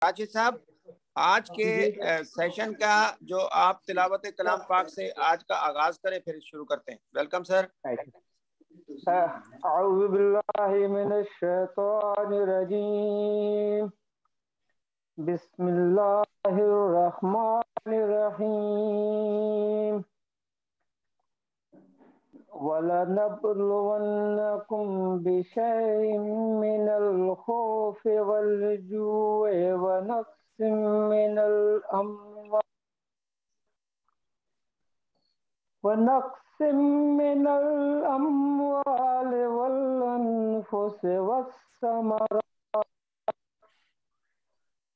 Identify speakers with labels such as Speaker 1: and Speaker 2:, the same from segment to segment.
Speaker 1: राशिद साहब, आज के सेशन का जो आप तिलावत कलाम पाक से आज का आगाज करें, फिर शुरू करते हैं। Welcome sir.
Speaker 2: अऊज़ु बिल्लाहि मिनश शैतानिर रजीम। बिस्मिल्लाहिर रहमानिर रहीम। वलनब्लुवन्नकुम बिशैइन मिनल खौफि वल जु'i व नक्सिम मिनल अम्वाल वल अनफुसि वस्समरात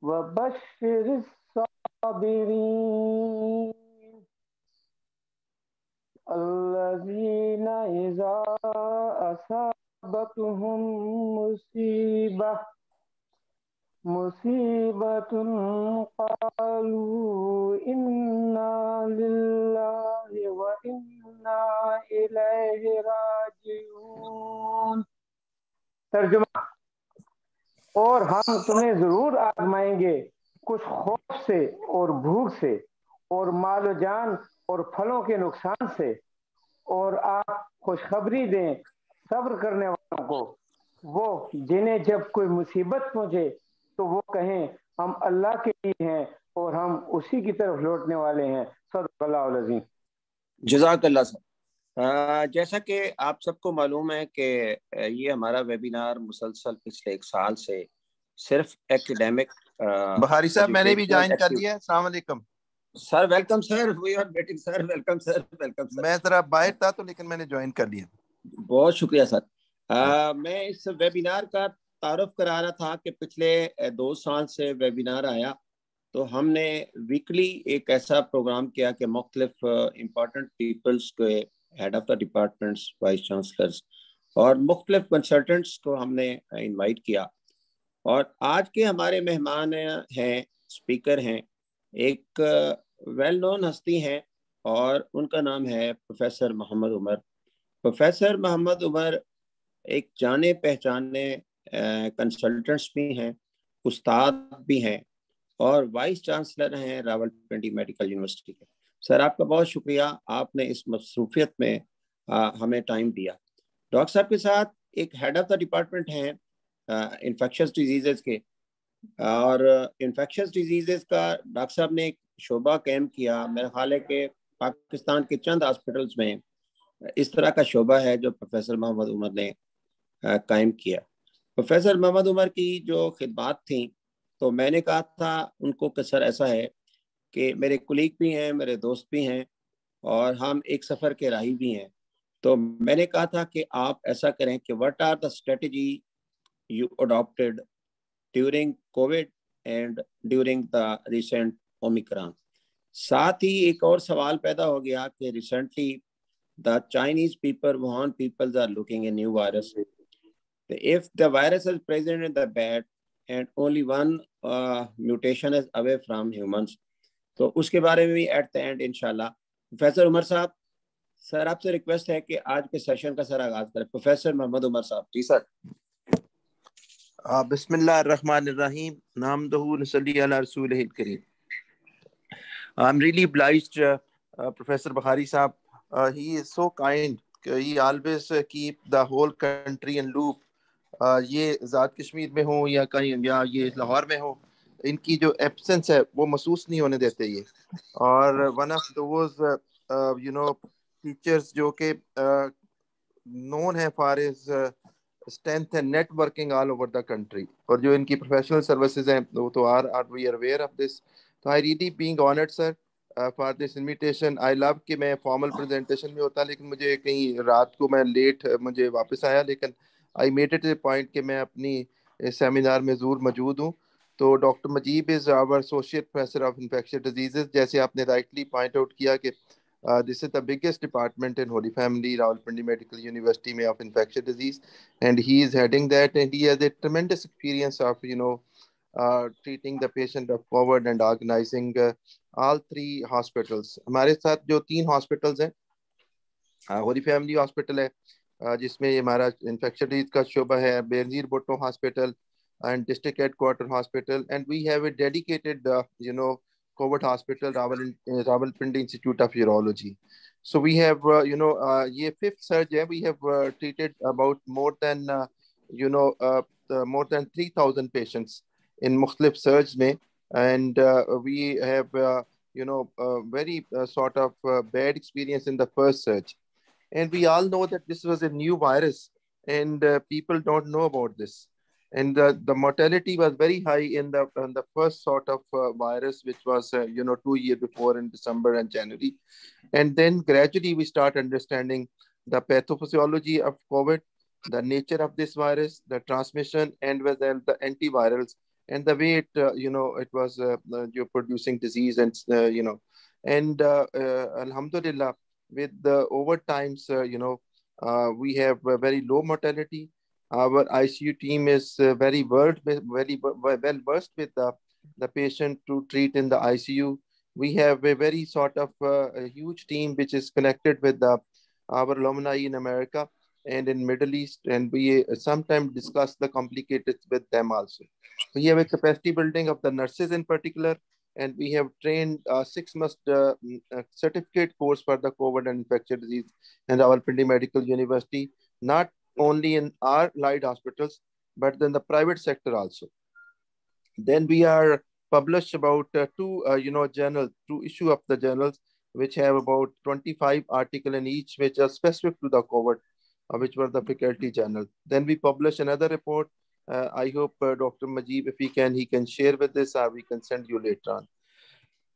Speaker 2: वबश्शिरिस साबिरीन अल्लज़ीना इज़ा असाबतहुम मुसीबतुन क़ालू इन्ना लिल्लाहि व इन्ना इलैहि राजिऊन। तर्जुमा। और हम तुम्हें जरूर आजमाएंगे कुछ खौफ से और भूख से और मालो जान और फलों के नुकसान से, और आप खुशखबरी दें सब्र करने वालों को, वो जिन्हें जब कोई मुसीबत पहुंचे तो वो कहें हम अल्लाह के लिए हैं और हम उसी की तरफ लौटने वाले हैं। सदक़ल्लाहुल अज़ीम।
Speaker 1: जज़ाकल्लाह सर। जैसा कि आप सबको मालूम है कि ये हमारा वेबिनार मुसलसल पिछले 1 साल से सिर्फ एकेडमिक
Speaker 3: बुखारी साहब मैंने भी ज्वाइन कर लिया है। अस्सलाम वालेकुम
Speaker 1: sir. Welcome sir, we are waiting sir. Welcome sir, welcome sir.
Speaker 3: मैं जरा बाहर था तो लेकिन मैंने ज्वाइन कर लिया।
Speaker 1: बहुत शुक्रिया सर। मैं इस वेबिनार का तारुफ करा रहा था कि पिछले 2 साल से वेबिनार आया तो हमने वीकली एक ऐसा प्रोग्राम किया कि मुख्तलिफ इम्पोर्टेंट पीपल्स के head of the departments, vice chancellors और मुख्तलिफ कंसल्टेंट्स को हमने इनवाइट किया। और आज के हमारे मेहमान हैं, स्पीकर हैं, एक वेल नोन हस्ती हैं और उनका नाम है प्रोफेसर मोहम्मद उमर। प्रोफेसर मोहम्मद उमर एक जाने पहचाने कंसल्टेंट्स भी हैं, उस्ताद भी हैं और वाइस चांसलर हैं रावलपिंडी मेडिकल यूनिवर्सिटी के। सर आपका बहुत शुक्रिया, आपने इस मसरूफियत में हमें टाइम दिया। डॉक्टर साहब के साथ एक हेड ऑफ द डिपार्टमेंट हैं इन्फेक्शियस डिजीज़ के, और इन्फेक्शियस डिजीज़ का डॉक्टर साहब ने एक शोबा कायम किया। मेरा ख्याल है कि पाकिस्तान के चंद हॉस्पिटल्स में इस तरह का शोबा है जो प्रोफेसर मोहम्मद उमर ने कायम किया। प्रोफेसर मोहम्मद उमर की जो खिदमात थी तो मैंने कहा था उनको कि सर ऐसा है कि मेरे कुलीग भी हैं, मेरे दोस्त भी हैं और हम एक सफ़र के राही भी हैं। तो मैंने कहा था कि आप ऐसा करें कि what are the strategy you adopted during covid and during the recent omicron. साथ ही एक और सवाल पैदा हो गया कि recently the Chinese people, Wuhan people are looking a new virus. If the virus is present in the bat and only one mutation is away from humans, तो उसके बारे में भी at the end इंशाल्लाह। प्रोफेसर उमर साहब, sir आपसे request है कि आज के सेशन का सर आगाज करें। प्रोफेसर मोहम्मद उमर साहब। जी सर।
Speaker 3: बिस्मिल्लाहिर्रहमानिर्रहीम नामदहू नसल्ली अला रसूलिहिल करीम। I'm really obliged, Professor Bukhari Saab. He is so kind. He always keep the whole country in loop. ये ज़ात कश्मीर में हो या कहीं या ये लाहौर में हो, इनकी जो एब्सेंस है वो महसूस नहीं होने देते ये। और वन ऑफ दोज टीचर्स जो कि नोन है for his strength and networking all over the country, और जो इनकी प्रोफेशनल सर्विसेज हैं वो तो are we are aware of this. तो I really being honoured sir for this invitation. I love कि मैं फॉर्मल प्रेजेंटेशन में होता, लेकिन मुझे कहीं रात को मैं लेट मुझे वापस आया, लेकिन I made it a point कि मैं अपनी सेमिनार में ज़रूर मौजूद हूँ। तो doctor Majeeb is our associate professor of infectious disease, जैसे आपने राइटली पॉइंट आउट किया कि this is the biggest department in Holy Family Rawalpindi Medical University में of infectious disease, and he is heading that, and he has a tremendous experience of treating the patient of COVID and organizing all 3 hospitals. हमारे साथ जो 3 hospitals हैं, Holi family hospital है जिसमें हमारा infection disease का शोबा है, Benazir Bhutto hospital and district headquarter hospital, and we have a dedicated, COVID hospital, Rawalpindi Institute of Urology. So we have, ये fifth surge है. We have treated about more than, more than 3,000 patients in मुख्तलिफ surge में, and we have, very sort of bad experience in the first surge. And we all know that this was a new virus, and people don't know about this. And the mortality was very high in the first sort of virus, which was 2 years before in December and January. And then gradually we start understanding the pathophysiology of COVID, the nature of this virus, the transmission, and whether the antivirals, and the way it was you're producing disease, and Alhamdulillah, with the over times, we have a very low mortality. Our ICU team is very well versed with the patient to treat in the ICU. We have a very sort of a huge team which is connected with our alumni in America and in Middle East, and we sometimes discuss the complicated with them also. We have a capacity building of the nurses in particular, and we have trained 6-month certificate course for the COVID and infectious disease in Rawalpindi Medical University, not only in our allied hospitals, but then the private sector also. Then we are published about two issue of the journals, which have about 25 articles in each, which are specific to the COVID, which were the faculty journal. Then we publish another report. I hope Dr. Majib, if he can share with this, or we can send you later on.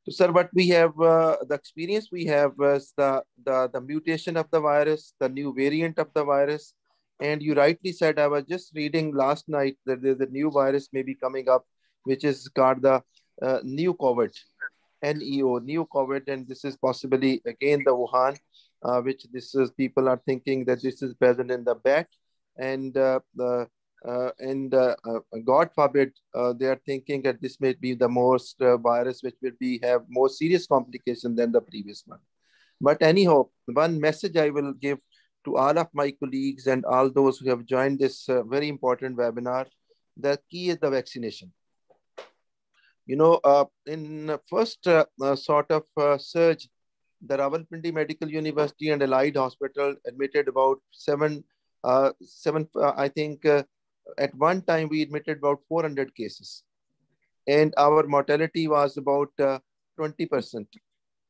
Speaker 3: So, sir, what we have, the experience we have was the mutation of the virus, the new variant of the virus. And you rightly said, I was just reading last night that there's a new virus may be coming up, which is called the new COVID, NEO, new COVID. And this is possibly, again, the Wuhan, which this is, people are thinking that this is present in the bat. And God forbid, they are thinking that this may be the most virus which will have more serious complication than the previous one. But anyhow, one message I will give to all of my colleagues and all those who have joined this very important webinar, the key is the vaccination. In the first sort of surge, the Rawalpindi Medical University and Allied Hospital admitted about I think at one time we admitted about 400 cases, and our mortality was about 20%.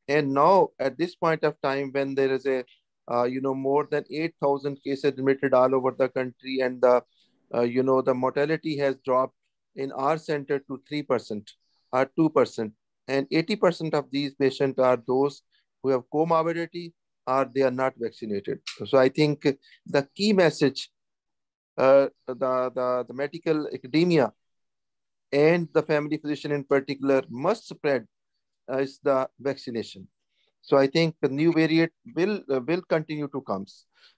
Speaker 3: And now at this point of time, when there is a more than 8,000 cases admitted all over the country, and the mortality has dropped in our center to 3% or 2%, and 80% of these patients are those who have comorbidity or they are not vaccinated. So I think the key message, the medical academia and the family physician in particular must spread is the vaccination. So I think the new variant will continue to come,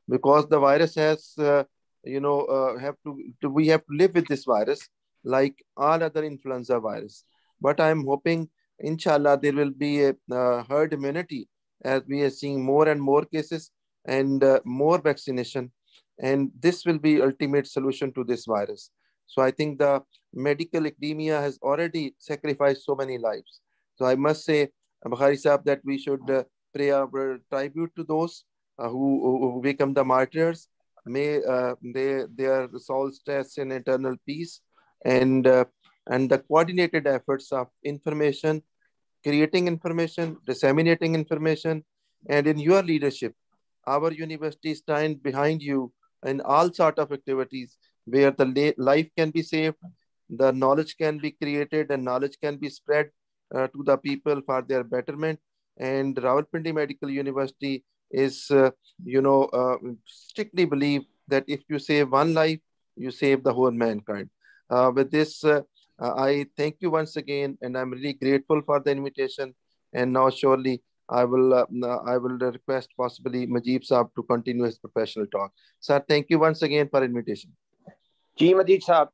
Speaker 3: because the virus has, we have to live with this virus like all other influenza virus. But I'm hoping, inshallah, there will be a herd immunity as we are seeing more and more cases and more vaccination. And this will be ultimate solution to this virus. So I think the medical academia has already sacrificed so many lives. So I must say, Bukhari Sahab, that we should pay our tribute to those who become the martyrs. May their souls rest in eternal peace, and the coordinated efforts of information, creating information, disseminating information, and in your leadership, our university stands behind you in all sort of activities where the life can be saved, the knowledge can be created, and knowledge can be spread to the people for their betterment. And Rawalpindi Medical University is, strictly believe that if you save one life, you save the whole mankind. With this, I thank you once again, and I'm really grateful for the invitation. And now surely I will request possibly Majib Saab to continue his professional talk. Sir, thank you once again for invitation.
Speaker 1: Ji Majid Saab,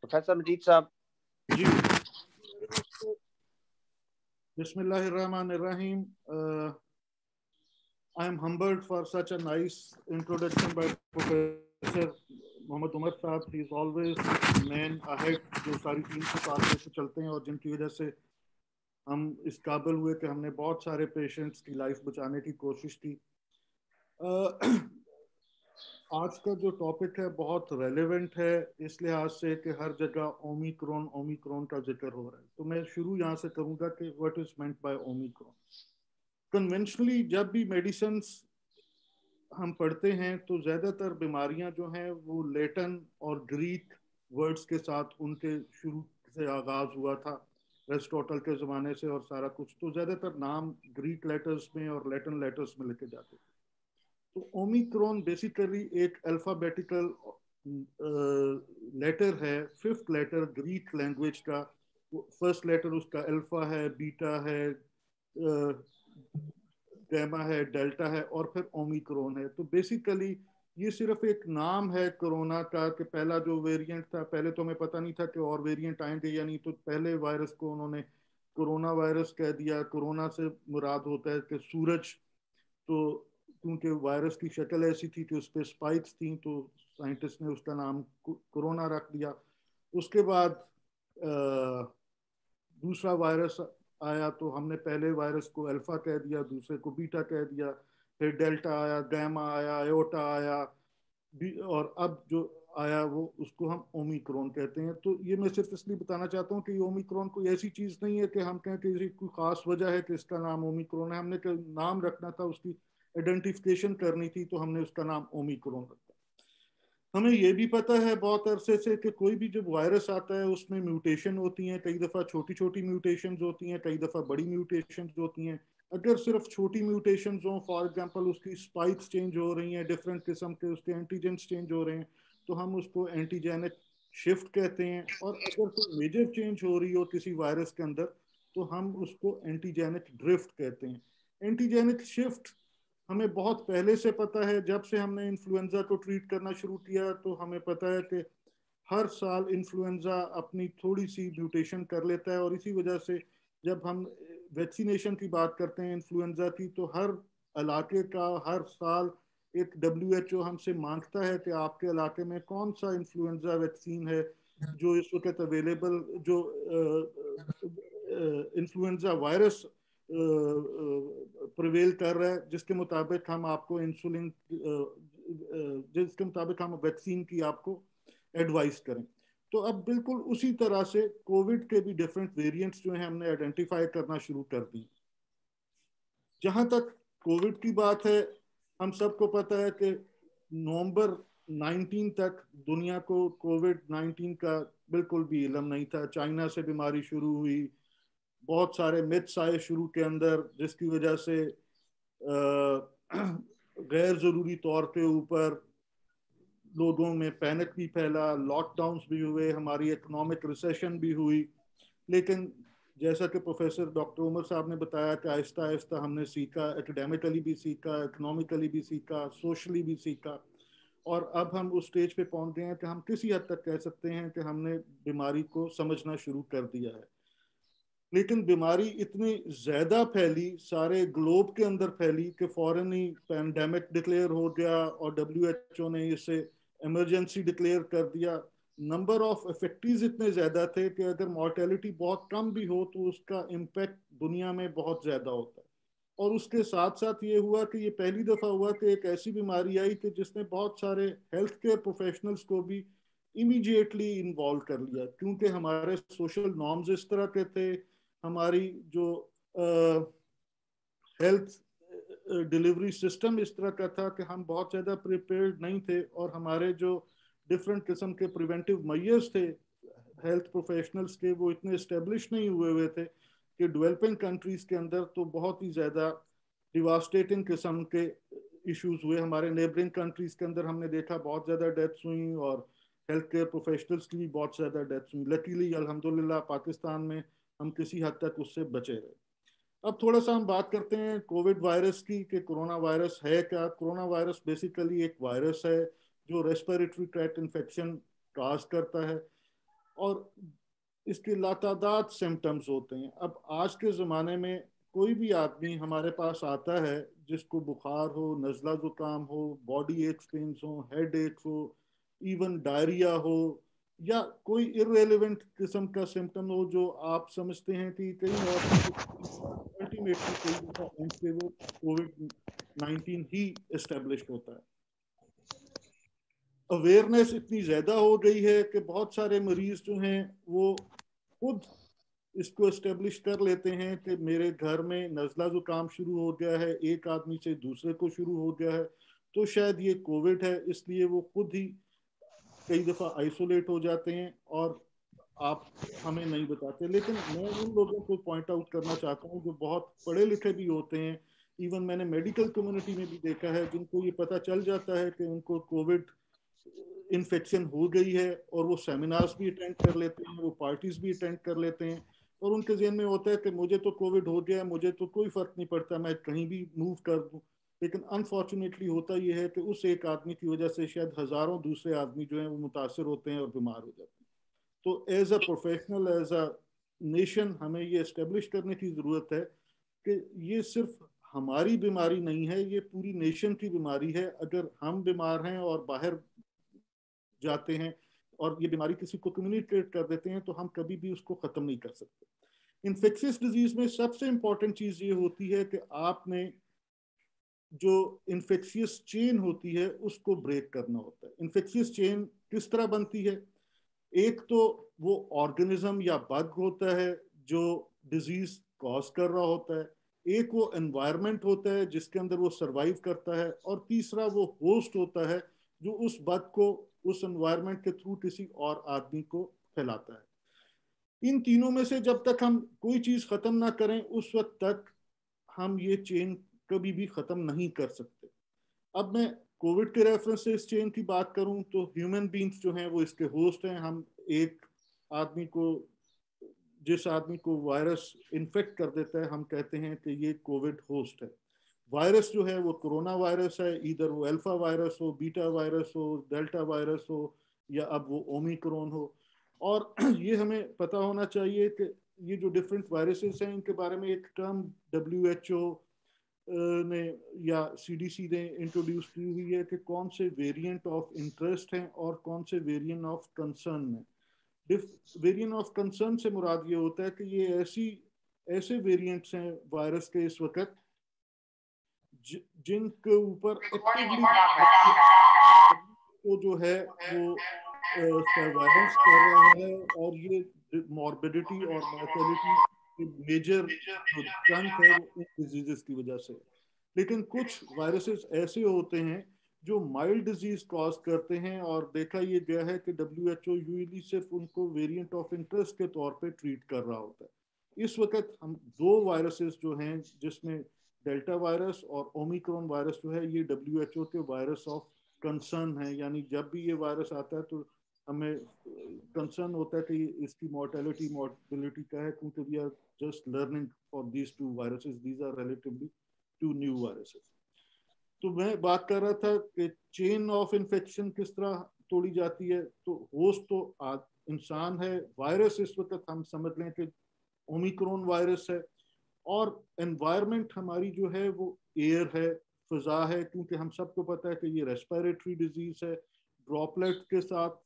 Speaker 1: Professor Majid Saab.
Speaker 4: Bismillahirrahmanirrahim. I am humbled for such a nice introduction by Professor Mohammad Umar sahab, he is always man ahead, जो सारी team के साथ लेके चलते हैं और जिनकी वजह से हम इस काबिल हुए कि हमने बहुत सारे पेशेंट्स की लाइफ बचाने की कोशिश की। आज का जो टॉपिक है बहुत रेलेवेंट है इस लिहाज से कि हर जगह ओमिक्रॉन का जिक्र हो रहा है। तो मैं शुरू यहाँ से करूँगा कि what is meant by Omicron. Conventionally जब भी मेडिसिन हम पढ़ते हैं तो ज़्यादातर बीमारियां जो हैं वो लैटिन और ग्रीक वर्ड्स के साथ उनके शुरू से आगाज़ हुआ था, एरिस्टोटल के ज़माने से, और सारा कुछ तो ज़्यादातर नाम ग्रीक लेटर्स में और लैटिन लेटर्स में लिखे जाते थे। तो ओमिक्रॉन बेसिकली एक अल्फ़ाबेटिकल लेटर है, फिफ्थ लेटर ग्रीक लैंग्वेज का। फर्स्ट लेटर उसका अल्फा है, बीटा है, गैमा है, डेल्टा है और फिर ओमिक्रॉन है। तो बेसिकली ये सिर्फ एक नाम है कोरोना का कि पहला जो वेरिएंट था, पहले तो हमें पता नहीं था कि और वेरिएंट आएंगे या नहीं, तो पहले वायरस को उन्होंने कोरोना वायरस कह दिया। कोरोना से मुराद होता है कि सूरज, तो क्योंकि वायरस की शक्ल ऐसी थी कि उस पर स्पाइक्स थी तो साइंटिस्ट ने उसका नाम कोरोना रख दिया। उसके बाद दूसरा वायरस आया तो हमने पहले वायरस को अल्फा कह दिया, दूसरे को बीटा कह दिया, फिर डेल्टा आया, गैमा आया, आयोटा आया, और अब जो आया वो उसको हम ओमिक्रॉन कहते हैं। तो ये मैं सिर्फ इसलिए बताना चाहता हूँ कि ओमिक्रॉन कोई ऐसी चीज़ नहीं है कि हम कहें कि कोई खास वजह है कि इसका नाम ओमिक्रॉन है। हमने नाम रखना था, उसकी आइडेंटिफिकेशन करनी थी, तो हमने उसका नाम ओमिक्रॉन रखा। हमें ये भी पता है बहुत अरसे से कि कोई भी जब वायरस आता है उसमें म्यूटेशन होती हैं, कई दफ़ा छोटी छोटी म्यूटेशन होती हैं, कई दफ़ा बड़ी म्यूटेशन होती हैं। अगर सिर्फ छोटी म्यूटेशन हो, फॉर एग्जांपल उसकी स्पाइक्स चेंज हो रही हैं, डिफरेंट किस्म के उसके एंटीजेंस चेंज हो रहे हैं, तो हम उसको एंटीजेनिक शिफ्ट कहते हैं। और अगर कोई मेजर चेंज हो रही हो किसी वायरस के अंदर तो हम उसको एंटीजेनिक ड्रिफ्ट कहते हैं। एंटीजेनिक शिफ्ट हमें बहुत पहले से पता है, जब से हमने इन्फ्लुएंजा को ट्रीट करना शुरू किया तो हमें पता है कि हर साल इन्फ्लुएंजा अपनी थोड़ी सी म्यूटेशन कर लेता है। और इसी वजह से जब हम वैक्सीनेशन की बात करते हैं इन्फ्लुएंजा की, तो हर इलाके का हर साल एक WHO हमसे मांगता है कि आपके इलाके में कौन सा इन्फ्लुएंजा वैक्सीन है जो इस वक्त अवेलेबल, जो इन्फ्लुएंजा वायरस प्रिवेल कर रहा है, जिसके मुताबिक हम आपको इंसुलिन, जिसके मुताबिक हम वैक्सीन की आपको एडवाइस करें। तो अब बिल्कुल उसी तरह से कोविड के भी डिफरेंट वेरिएंट्स जो हैं हमने आइडेंटिफाई करना शुरू कर दी। जहां तक कोविड की बात है, हम सबको पता है कि नवंबर 19 तक दुनिया को कोविड-19 का बिल्कुल भी इल्म नहीं था। चाइना से बीमारी शुरू हुई, बहुत सारे मिथ्स आए शुरू के अंदर, जिसकी वजह से गैर ज़रूरी तौर पे ऊपर लोगों में पैनिक भी फैला, लॉकडाउन्स भी हुए, हमारी इकोनॉमिक रिसेशन भी हुई। लेकिन जैसा कि प्रोफेसर डॉक्टर उमर साहब ने बताया कि आहिस्ता आहिस्ता हमने सीखा, एकेडमिकली भी सीखा, इकोनॉमिकली भी सीखा, सोशली भी सीखा, और अब हम उस स्टेज पे पहुंच गए हैं कि हम किसी हद तक कह सकते हैं कि हमने बीमारी को समझना शुरू कर दिया है। लेकिन बीमारी इतनी ज़्यादा फैली, सारे ग्लोब के अंदर फैली कि फ़ौरन ही पैंडेमिक डिक्लेयर हो गया और WHO ने इसे इमरजेंसी डिक्लेयर कर दिया। नंबर ऑफ इफेक्टीज इतने ज़्यादा थे कि अगर मॉर्टेलिटी बहुत कम भी हो तो उसका इम्पैक्ट दुनिया में बहुत ज़्यादा होता है। और उसके साथ साथ ये हुआ कि ये पहली दफ़ा हुआ कि एक ऐसी बीमारी आई कि जिसने बहुत सारे हेल्थ केयर प्रोफेशनल्स को भी इमीडिएटली इन्वॉल्व कर लिया, क्योंकि हमारे सोशल नॉर्म्स इस तरह के थे, हमारी जो हेल्थ डिलीवरी सिस्टम इस तरह का था कि हम बहुत ज़्यादा प्रिपेयर्ड नहीं थे, और हमारे जो डिफरेंट किस्म के प्रिवेंटिव मेजर्स थे हेल्थ प्रोफेशनल्स के, वो इतने इस्टेब्लिश नहीं हुए थे कि डेवलपिंग कंट्रीज़ के अंदर तो बहुत ही ज़्यादा डिवास्टेटिंग किस्म के इश्यूज हुए। हमारे नेबरिंग कंट्रीज़ के अंदर हमने देखा बहुत ज़्यादा डेथ्स हुई और हेल्थ केयर प्रोफेशनल्स की भी बहुत ज़्यादा डेथ्स हुई। लकीली अल्हम्दुलिल्लाह पाकिस्तान में हम किसी हद तक उससे बचे रहे। अब थोड़ा सा हम बात करते हैं कोविड वायरस की कि कोरोना वायरस है क्या। कोरोना वायरस बेसिकली एक वायरस है जो रेस्पिरेटरी ट्रैक्ट इन्फेक्शन काज करता है, और इसके लातादाद सिम्टम्स होते हैं। अब आज के ज़माने में कोई भी आदमी हमारे पास आता है जिसको बुखार हो, नज़ला ज़ुकाम हो, बॉडी एक्स पेन्स हो, हेड एक्स हो, इवन डायरिया हो या कोई इररेलेवेंट किस्म का सिम्टम हो जो आप समझते हैं कि कहीं और अल्टीमेटली कोई दफा एंड पे वो कोविड-19 ही एस्टेब्लिश्ड होता है। अवेयरनेस इतनी ज्यादा हो गई है कि बहुत सारे मरीज जो हैं वो खुद इसको एस्टेब्लिश कर लेते हैं कि मेरे घर में नज़ला जुकाम शुरू हो गया है, एक आदमी से दूसरे को शुरू हो गया है, तो शायद ये कोविड है, इसलिए वो खुद ही कई दफ़ा आइसोलेट हो जाते हैं और आप हमें नहीं बताते। लेकिन मैं उन लोगों को पॉइंट आउट करना चाहता हूँ जो बहुत पढ़े लिखे भी होते हैं, इवन मैंने मेडिकल कम्युनिटी में भी देखा है, जिनको ये पता चल जाता है कि उनको कोविड इन्फेक्शन हो गई है और वो सेमिनार्स भी अटेंड कर लेते हैं, वो पार्टीज भी अटेंड कर लेते हैं और उनके ज़हन में होता है कि मुझे तो कोविड हो गया, मुझे तो कोई फ़र्क नहीं पड़ता, मैं कहीं भी मूव कर दूँ। लेकिन अनफॉर्चुनेटली होता ये है कि उस एक आदमी की वजह से शायद हज़ारों दूसरे आदमी जो हैं वो मुतासर होते हैं और बीमार हो जाते हैं। तो as a professional, as a nation हमें ये एस्टेब्लिश करने की ज़रूरत है कि ये सिर्फ हमारी बीमारी नहीं है, ये पूरी नेशन की बीमारी है। अगर हम बीमार हैं और बाहर जाते हैं और ये बीमारी किसी को कम्युनिकेट कर देते हैं तो हम कभी भी उसको ख़त्म नहीं कर सकते। इन्फेक्शियस डिजीज में सबसे इंपॉर्टेंट चीज़ ये होती है कि आपने जो इन्फेक्शियस चेन होती है उसको ब्रेक करना होता है। इन्फेक्शियस चेन किस तरह बनती है? एक तो वो ऑर्गेनिज्म या बग होता है जो डिजीज कॉज कर रहा होता है, एक वो एनवायरनमेंट होता है जिसके अंदर वो सरवाइव करता है, और तीसरा वो होस्ट होता है जो उस बग को उस एनवायरनमेंट के थ्रू किसी और आदमी को फैलाता है। इन तीनों में से जब तक हम कोई चीज खत्म ना करें उस वक्त तक हम ये चेन कभी भी खत्म नहीं कर सकते। अब मैं कोविड के रेफरेंस से इस चेन की बात करूं तो ह्यूमन बींग्स जो हैं वो इसके होस्ट हैं। हम एक आदमी को, जिस आदमी को वायरस इन्फेक्ट कर देता है, हम कहते हैं कि ये कोविड होस्ट है। वायरस जो है वो कोरोना वायरस है, इधर वो अल्फा वायरस हो, बीटा वायरस हो, डेल्टा वायरस हो या अब वो ओमिक्रॉन हो। और ये हमें पता होना चाहिए कि ये जो डिफरेंट वायरसेस हैं इनके बारे में एक टर्म WHO ने या CDC ने इंट्रोड्यूस की हुई है कि कौन से वेरिएंट ऑफ इंटरेस्ट हैं और कौन से वेरिएंट ऑफ कंसर्न हैं। वेरिएंट ऑफ कंसर्न से मुराद ये होता है कि ये ऐसे वेरिएंट्स हैं वायरस के इस वक्त जिनके ऊपर एक्टिवली तो जो है वो सर्वाइलेंस कर रहा है और ये मॉर्बिडिटी और मॉर्टेलिटी मेजर जो चंक है वो इन डिजीजेस की वजह से। लेकिन कुछ वायरसेस ऐसे होते हैं जो माइल्ड डिजीज कॉज करते हैं और देखा ये गया है कि WHO यूजली सिर्फ उनको वेरिएंट ऑफ इंटरेस्ट के तौर पे ट्रीट कर रहा होता है। इस वक्त हम दो वायरसेस जो हैं जिसमें डेल्टा वायरस और ओमिक्रॉन वायरस जो है ये WHO के वायरस ऑफ कंसर्न है, यानी जब भी ये वायरस आता है तो हमें कंसर्न होता है कि इसकी मॉर्टेलिटी मॉर्बिलिटी क्या है, क्योंकि we are just learning for these two viruses, these are relatively too new viruses. तो मैं बात कर रहा था कि चेन ऑफ इन्फेक्शन किस तरह तोड़ी जाती है। तो होस्ट तो इंसान है, वायरस इस वक्त हम समझ लें कि ओमिक्रॉन वायरस है, और एनवायरनमेंट हमारी जो है वो एयर है, फिजा है, क्योंकि हम सबको पता है कि ये रेस्पिरेटरी डिजीज है। ड्रॉपलेट के साथ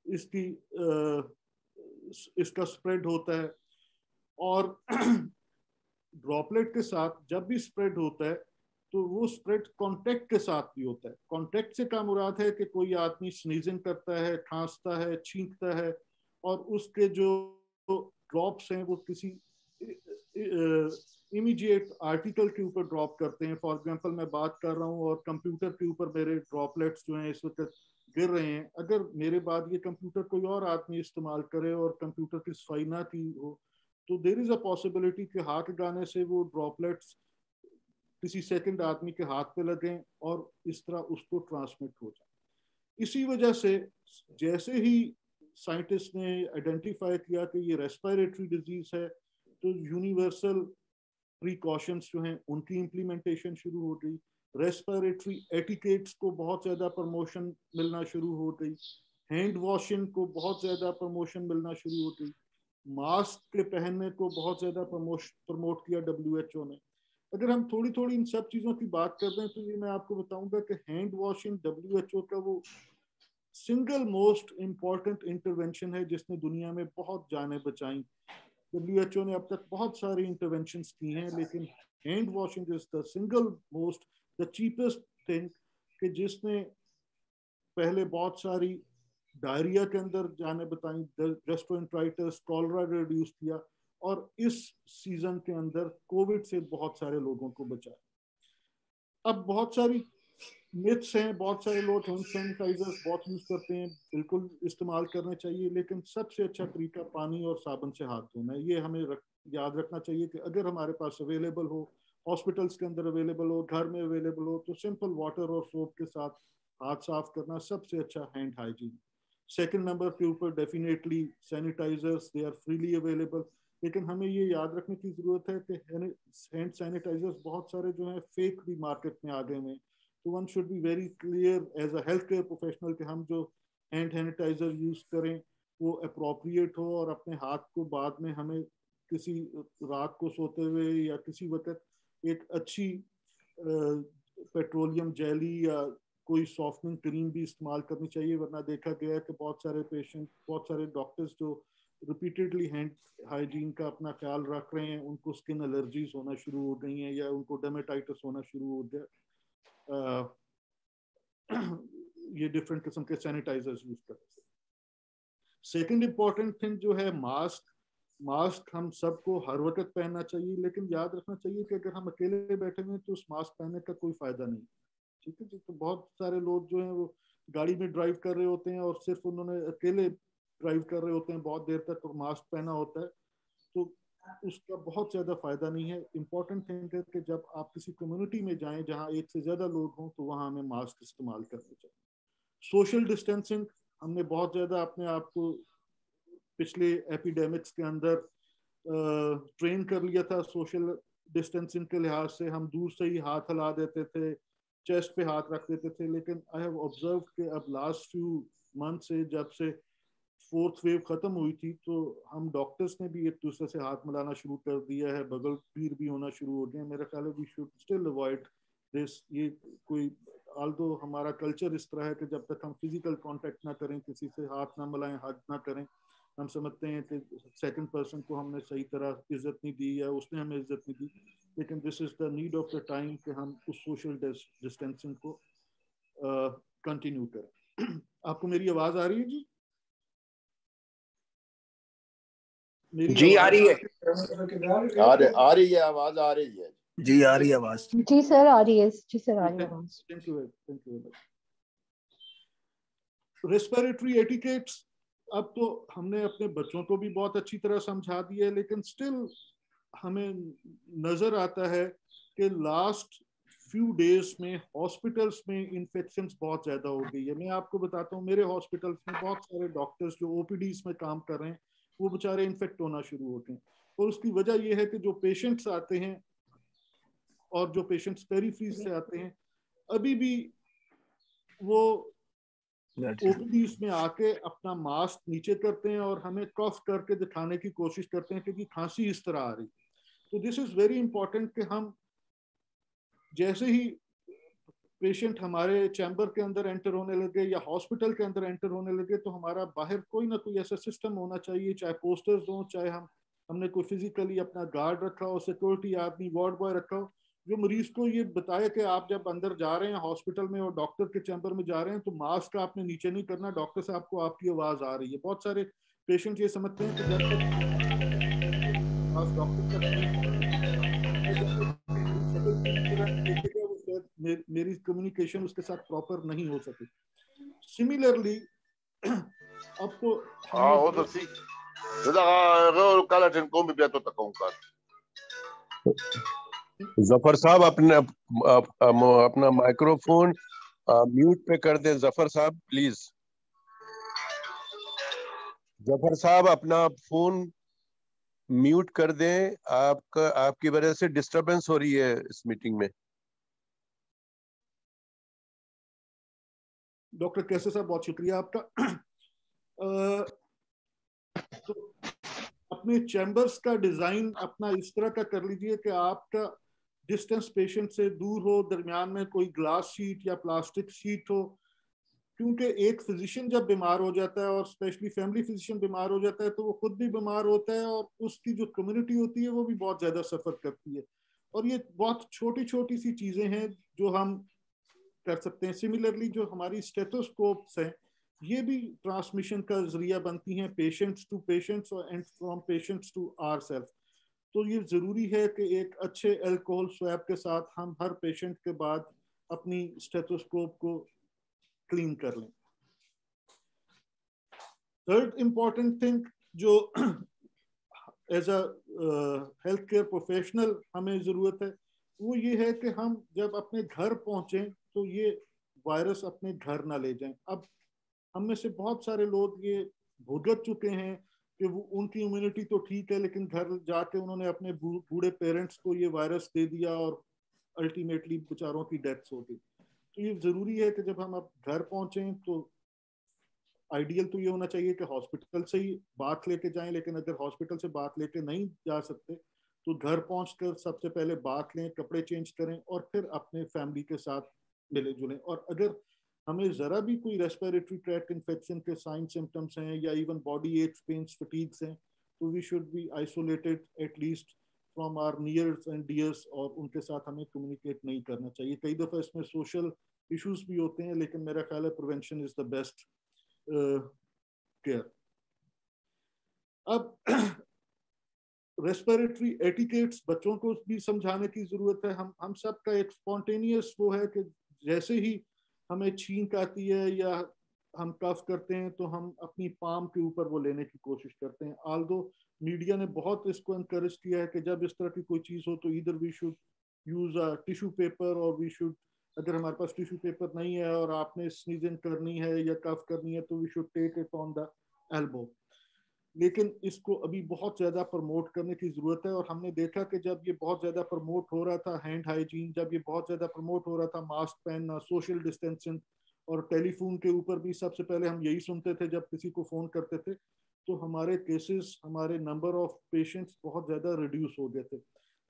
Speaker 4: इसकी इसका स्प्रेड होता है, और ड्रॉपलेट के साथ जब भी स्प्रेड होता है तो वो स्प्रेड कांटेक्ट के साथ भी होता है। कांटेक्ट से क्या मुराद है कि कोई आदमी स्नीजिंग करता है, खांसता है, छींकता है, और उसके जो ड्रॉप्स हैं वो किसी इमीडिएट आर्टिकल के ऊपर ड्रॉप करते हैं। फॉर एग्जांपल मैं बात कर रहा हूँ और कंप्यूटर के ऊपर मेरे ड्रॉपलेट्स जो हैं इस वक्त गिर रहे हैं, अगर मेरे बाद ये कंप्यूटर कोई और आदमी इस्तेमाल करे और कंप्यूटर की सफाई ना की हो तो देयर इज अ पॉसिबिलिटी कि हाथ लगाने से वो ड्रॉपलेट्स किसी सेकंड आदमी के हाथ पे लगें और इस तरह उसको ट्रांसमिट हो जाए। इसी वजह से जैसे ही साइंटिस्ट ने आइडेंटिफाई किया कि ये रेस्पिरेटरी डिजीज है तो यूनिवर्सल प्रिकॉशंस जो हैं उनकी इम्प्लीमेंटेशन शुरू हो गई। रेस्पिरेटरी एटिकेट्स को बहुत ज़्यादा प्रमोशन मिलना शुरू हो गई, हैंड वॉशिंग को बहुत ज़्यादा प्रमोशन मिलना शुरू हो गई, मास्क के पहनने को बहुत ज़्यादा प्रमोट किया WHO ने। अगर हम थोड़ी थोड़ी इन सब चीज़ों की बात कर रहे हैं तो ये मैं आपको बताऊंगा कि हैंड वॉशिंग WHO का वो सिंगल मोस्ट इम्पॉर्टेंट इंटरवेंशन है जिसने दुनिया में बहुत जानें बचाई। WHO ने अब तक बहुत सारी इंटरवेंशंस की हैं, लेकिन hand washing is the single most the cheapest thing कि जिसने पहले बहुत सारी डायरिया के अंदर जाने बताई, गैस्ट्रोएंटेराइटिस, कॉलरा रिड्यूस किया, और इस सीजन के अंदर कोविड से बहुत सारे लोगों को बचाया। अब बहुत सारी मिथ्स हैं, बहुत सारे लोग हैंड सैनिटाइजर्स बहुत यूज करते हैं, बिल्कुल इस्तेमाल करने चाहिए, लेकिन सबसे अच्छा तरीका पानी और साबुन से हाथ धोना है। ये हमें याद रखना चाहिए कि अगर हमारे पास अवेलेबल हो, हॉस्पिटल्स के अंदर अवेलेबल हो, घर में अवेलेबल हो, तो सिंपल वाटर और सोप के साथ हाथ साफ करना सबसे अच्छा हैंड हाइजीन। सेकंड नंबर के ऊपर definitely sanitisers, they are freely available, लेकिन हमें ये याद रखने की जरूरत है कि हैंड सैनिटाइजर्स बहुत सारे जो हैं फेक भी मार्केट में आ गए हैं। तो one should be very clear as a health care professional कि हम जो हैंड सैनिटाइजर यूज करें वो अप्रोप्रिएट हो, और अपने हाथ को बाद में हमें किसी रात को सोते हुए या किसी वक्त एक अच्छी पेट्रोलियम जेली या कोई सॉफ्टनिंग क्रीम भी इस्तेमाल करनी चाहिए, वरना देखा गया है कि बहुत सारे पेशेंट, बहुत सारे डॉक्टर्स जो रिपीटेडली हैंड हाइजीन का अपना ख्याल रख रहे हैं, उनको स्किन एलर्जीज होना शुरू हो गई हैं या उनको डर्मेटाइटिस होना शुरू हो गया ये डिफरेंट किस्म के सैनिटाइजर्स यूज करने से। सेकंड इंपॉर्टेंट थिंग जो है मास्क हम सबको हर वक्त पहनना चाहिए, लेकिन याद रखना चाहिए कि अगर हम अकेले बैठे हुए हैं तो उस मास्क पहनने का कोई फायदा नहीं, ठीक है जी। तो बहुत सारे लोग जो हैं वो गाड़ी में ड्राइव कर रहे होते हैं और सिर्फ उन्होंने अकेले ड्राइव कर रहे होते हैं बहुत देर तक और मास्क पहना होता है, तो उसका बहुत ज्यादा फायदा नहीं है। इंपॉर्टेंट थिंग है कि जब आप किसी कम्युनिटी में जाएं जहां एक से ज्यादा लोग हों तो वहां हमें मास्क इस्तेमाल करने चाहिए। सोशल डिस्टेंसिंग हमने बहुत ज्यादा अपने आप को पिछले एपिडेमिक्स के अंदर ट्रेन कर लिया था। सोशल डिस्टेंसिंग के लिहाज से हम दूर से ही हाथ हिला देते थे, चेस्ट पे हाथ रख देते थे, लेकिन आई हैव ऑब्जर्व कि अब लास्ट फ्यू मंथ से जब से फोर्थ वेव खत्म हुई थी तो हम डॉक्टर्स ने भी एक दूसरे से हाथ मिलाना शुरू कर दिया है, बगल पीर भी होना शुरू हो गया। मेरा ख्याल है we should still avoid this. ये कोई आल्दो हमारा कल्चर इस तरह है कि जब तक हम फिजिकल कांटेक्ट ना करें, किसी से हाथ ना मिलाएं, हग ना करें, हम समझते हैं कि सेकंड पर्सन को हमने सही तरह इज्जत नहीं दी या उसने हमें इज्जत नहीं दी, लेकिन this is the need of the time कि हम उस सोशल डिस्टेंसिंग को कंटिन्यू करें। आपको मेरी आवाज आ रही है जी?
Speaker 1: जी आ रही है,
Speaker 5: आ रही है आवाज, आ रही है
Speaker 3: जी, आ रही है आवाज।
Speaker 2: जी सर आ रही है, जी सर आ रही है आवाज।
Speaker 4: Thank you. रेस्पिरेटरी एटिकेट्स अब तो हमने अपने बच्चों को भी बहुत अच्छी तरह समझा दिया है, लेकिन स्टिल हमें नजर आता है कि लास्ट फ्यू डेज में हॉस्पिटल्स में इन्फेक्शंस बहुत ज्यादा हो गई है। मैं आपको बताता हूँ, मेरे हॉस्पिटल्स में बहुत सारे डॉक्टर्स जो ओपीडीज में काम कर रहे हैं वो बेचारे इन्फेक्ट होना शुरू होते हैं, और उसकी वजह यह है कि जो पेशेंट्स आते हैं और जो पेशेंट्स पेरीफ्रीज से आते हैं अभी भी वो ओपीडीज में आके अपना मास्क नीचे करते हैं और हमें कफ करके दिखाने की कोशिश करते हैं कि खांसी इस तरह आ रही। तो दिस इज वेरी इंपॉर्टेंट कि हम जैसे ही पेशेंट हमारे चैम्बर के अंदर एंटर होने लगे या हॉस्पिटल के अंदर एंटर होने लगे तो हमारा बाहर कोई ना कोई ऐसा सिस्टम होना चाहिए, चाहे पोस्टर्स हो, चाहे हमने कोई फिजिकली अपना गार्ड रखा हो, सिक्योरिटी आदमी, वार्ड बॉय रखा हो, जो मरीज को ये बताए कि आप जब अंदर जा रहे हैं हॉस्पिटल में और डॉक्टर के चैम्बर में जा रहे हैं तो मास्क आपने नीचे नहीं करना, डॉक्टर साहब को आपकी आवाज आ रही है। बहुत सारे पेशेंट ये समझते हैं कि जब तक डॉक्टर मेरी कम्युनिकेशन उसके साथ प्रॉपर नहीं हो सके। सिमिलरली अब तो
Speaker 5: otro sí. जफर साहब अपना माइक्रोफोन म्यूट पे कर दें। जफर साहब प्लीज, जफर साहब अपना फोन म्यूट कर दें, आपकी वजह से डिस्टरबेंस हो रही है इस मीटिंग में।
Speaker 4: डॉक्टर कैसे साहब बहुत शुक्रिया आपका। तो अपने चैम्बर्स का डिजाइन अपना इस तरह का कर लीजिए कि आपका डिस्टेंस पेशेंट से दूर हो, दरमियान में कोई ग्लास शीट या प्लास्टिक शीट हो, क्योंकि एक फिजिशियन जब बीमार हो जाता है और स्पेशली फैमिली फिजिशियन बीमार हो जाता है तो वो खुद भी बीमार होता है और उसकी जो कम्युनिटी होती है वो भी बहुत ज़्यादा सफ़र करती है। और ये बहुत छोटी छोटी सी चीज़ें हैं जो हम कर सकते हैं। सिमिलरली जो हमारी स्टेथोस्कोप्स हैं ये भी ट्रांसमिशन का जरिया बनती हैं, patients to patients and from patients to our self. तो ये ज़रूरी है कि एक अच्छे अल्कोहल स्वैब के साथ हम हर पेशेंट के बाद अपनी स्टेथोस्कोप को क्लीन कर लें। थर्ड इम्पॉर्टेंट थिंग जो as a health care professional हमें ज़रूरत है वो ये है कि हम जब अपने घर पहुँचें तो ये वायरस अपने घर ना ले जाएं। अब हम में से बहुत सारे लोग ये भुगत चुके हैं कि वो उनकी इम्यूनिटी तो ठीक है लेकिन घर जाके उन्होंने अपने बूढ़े पेरेंट्स को ये वायरस दे दिया और अल्टीमेटली बेचारों की डेथ्स हो गई। तो ये ज़रूरी है कि जब हम अब घर पहुँचें तो आइडियल तो ये होना चाहिए कि हॉस्पिटल से ही बात लेके जाएं, लेकिन अगर हॉस्पिटल से बात लेके नहीं जा सकते तो घर पहुंचकर सबसे पहले बात लें, कपड़े चेंज करें और फिर अपने फैमिली के साथ मिले जुलें। और अगर हमें ज़रा भी कोई रेस्पिरेटरी ट्रैक्ट इन्फेक्शन के साइन सिम्टम्स हैं या even body aches, pains, fatigues हैं तो we should be isolated at least from our nears and dears और उनके साथ हमें कम्युनिकेट नहीं करना चाहिए। कई दफ़ा इसमें सोशल इश्यूज भी होते हैं लेकिन मेरा ख्याल है prevention is the best care. अब रेस्पिरेटरी एटिकेट्स बच्चों को भी समझाने की जरूरत है। हम सब का एक स्पॉन्टेनियस वो है कि जैसे ही हमें छींक आती है या हम कफ करते हैं तो हम अपनी पाम के ऊपर वो लेने की कोशिश करते हैं। आल्दो मीडिया ने बहुत इसको एनकरेज किया है कि जब इस तरह की कोई चीज़ हो तो इधर we should use a tissue paper और वी शुड, अगर हमारे पास टिश्यू पेपर नहीं है और आपने स्नीजिंग करनी है या कफ करनी है तो we should take it on the elbow. लेकिन इसको अभी बहुत ज़्यादा प्रमोट करने की ज़रूरत है और हमने देखा कि जब ये बहुत ज़्यादा प्रमोट हो रहा था हैंड हाइजीन, जब ये बहुत ज़्यादा प्रमोट हो रहा था मास्क पहनना, सोशल डिस्टेंसिंग, और टेलीफोन के ऊपर भी सबसे पहले हम यही सुनते थे जब किसी को फ़ोन करते थे तो हमारे केसेस, हमारे नंबर ऑफ पेशेंट्स बहुत ज़्यादा रिड्यूस हो गए थे।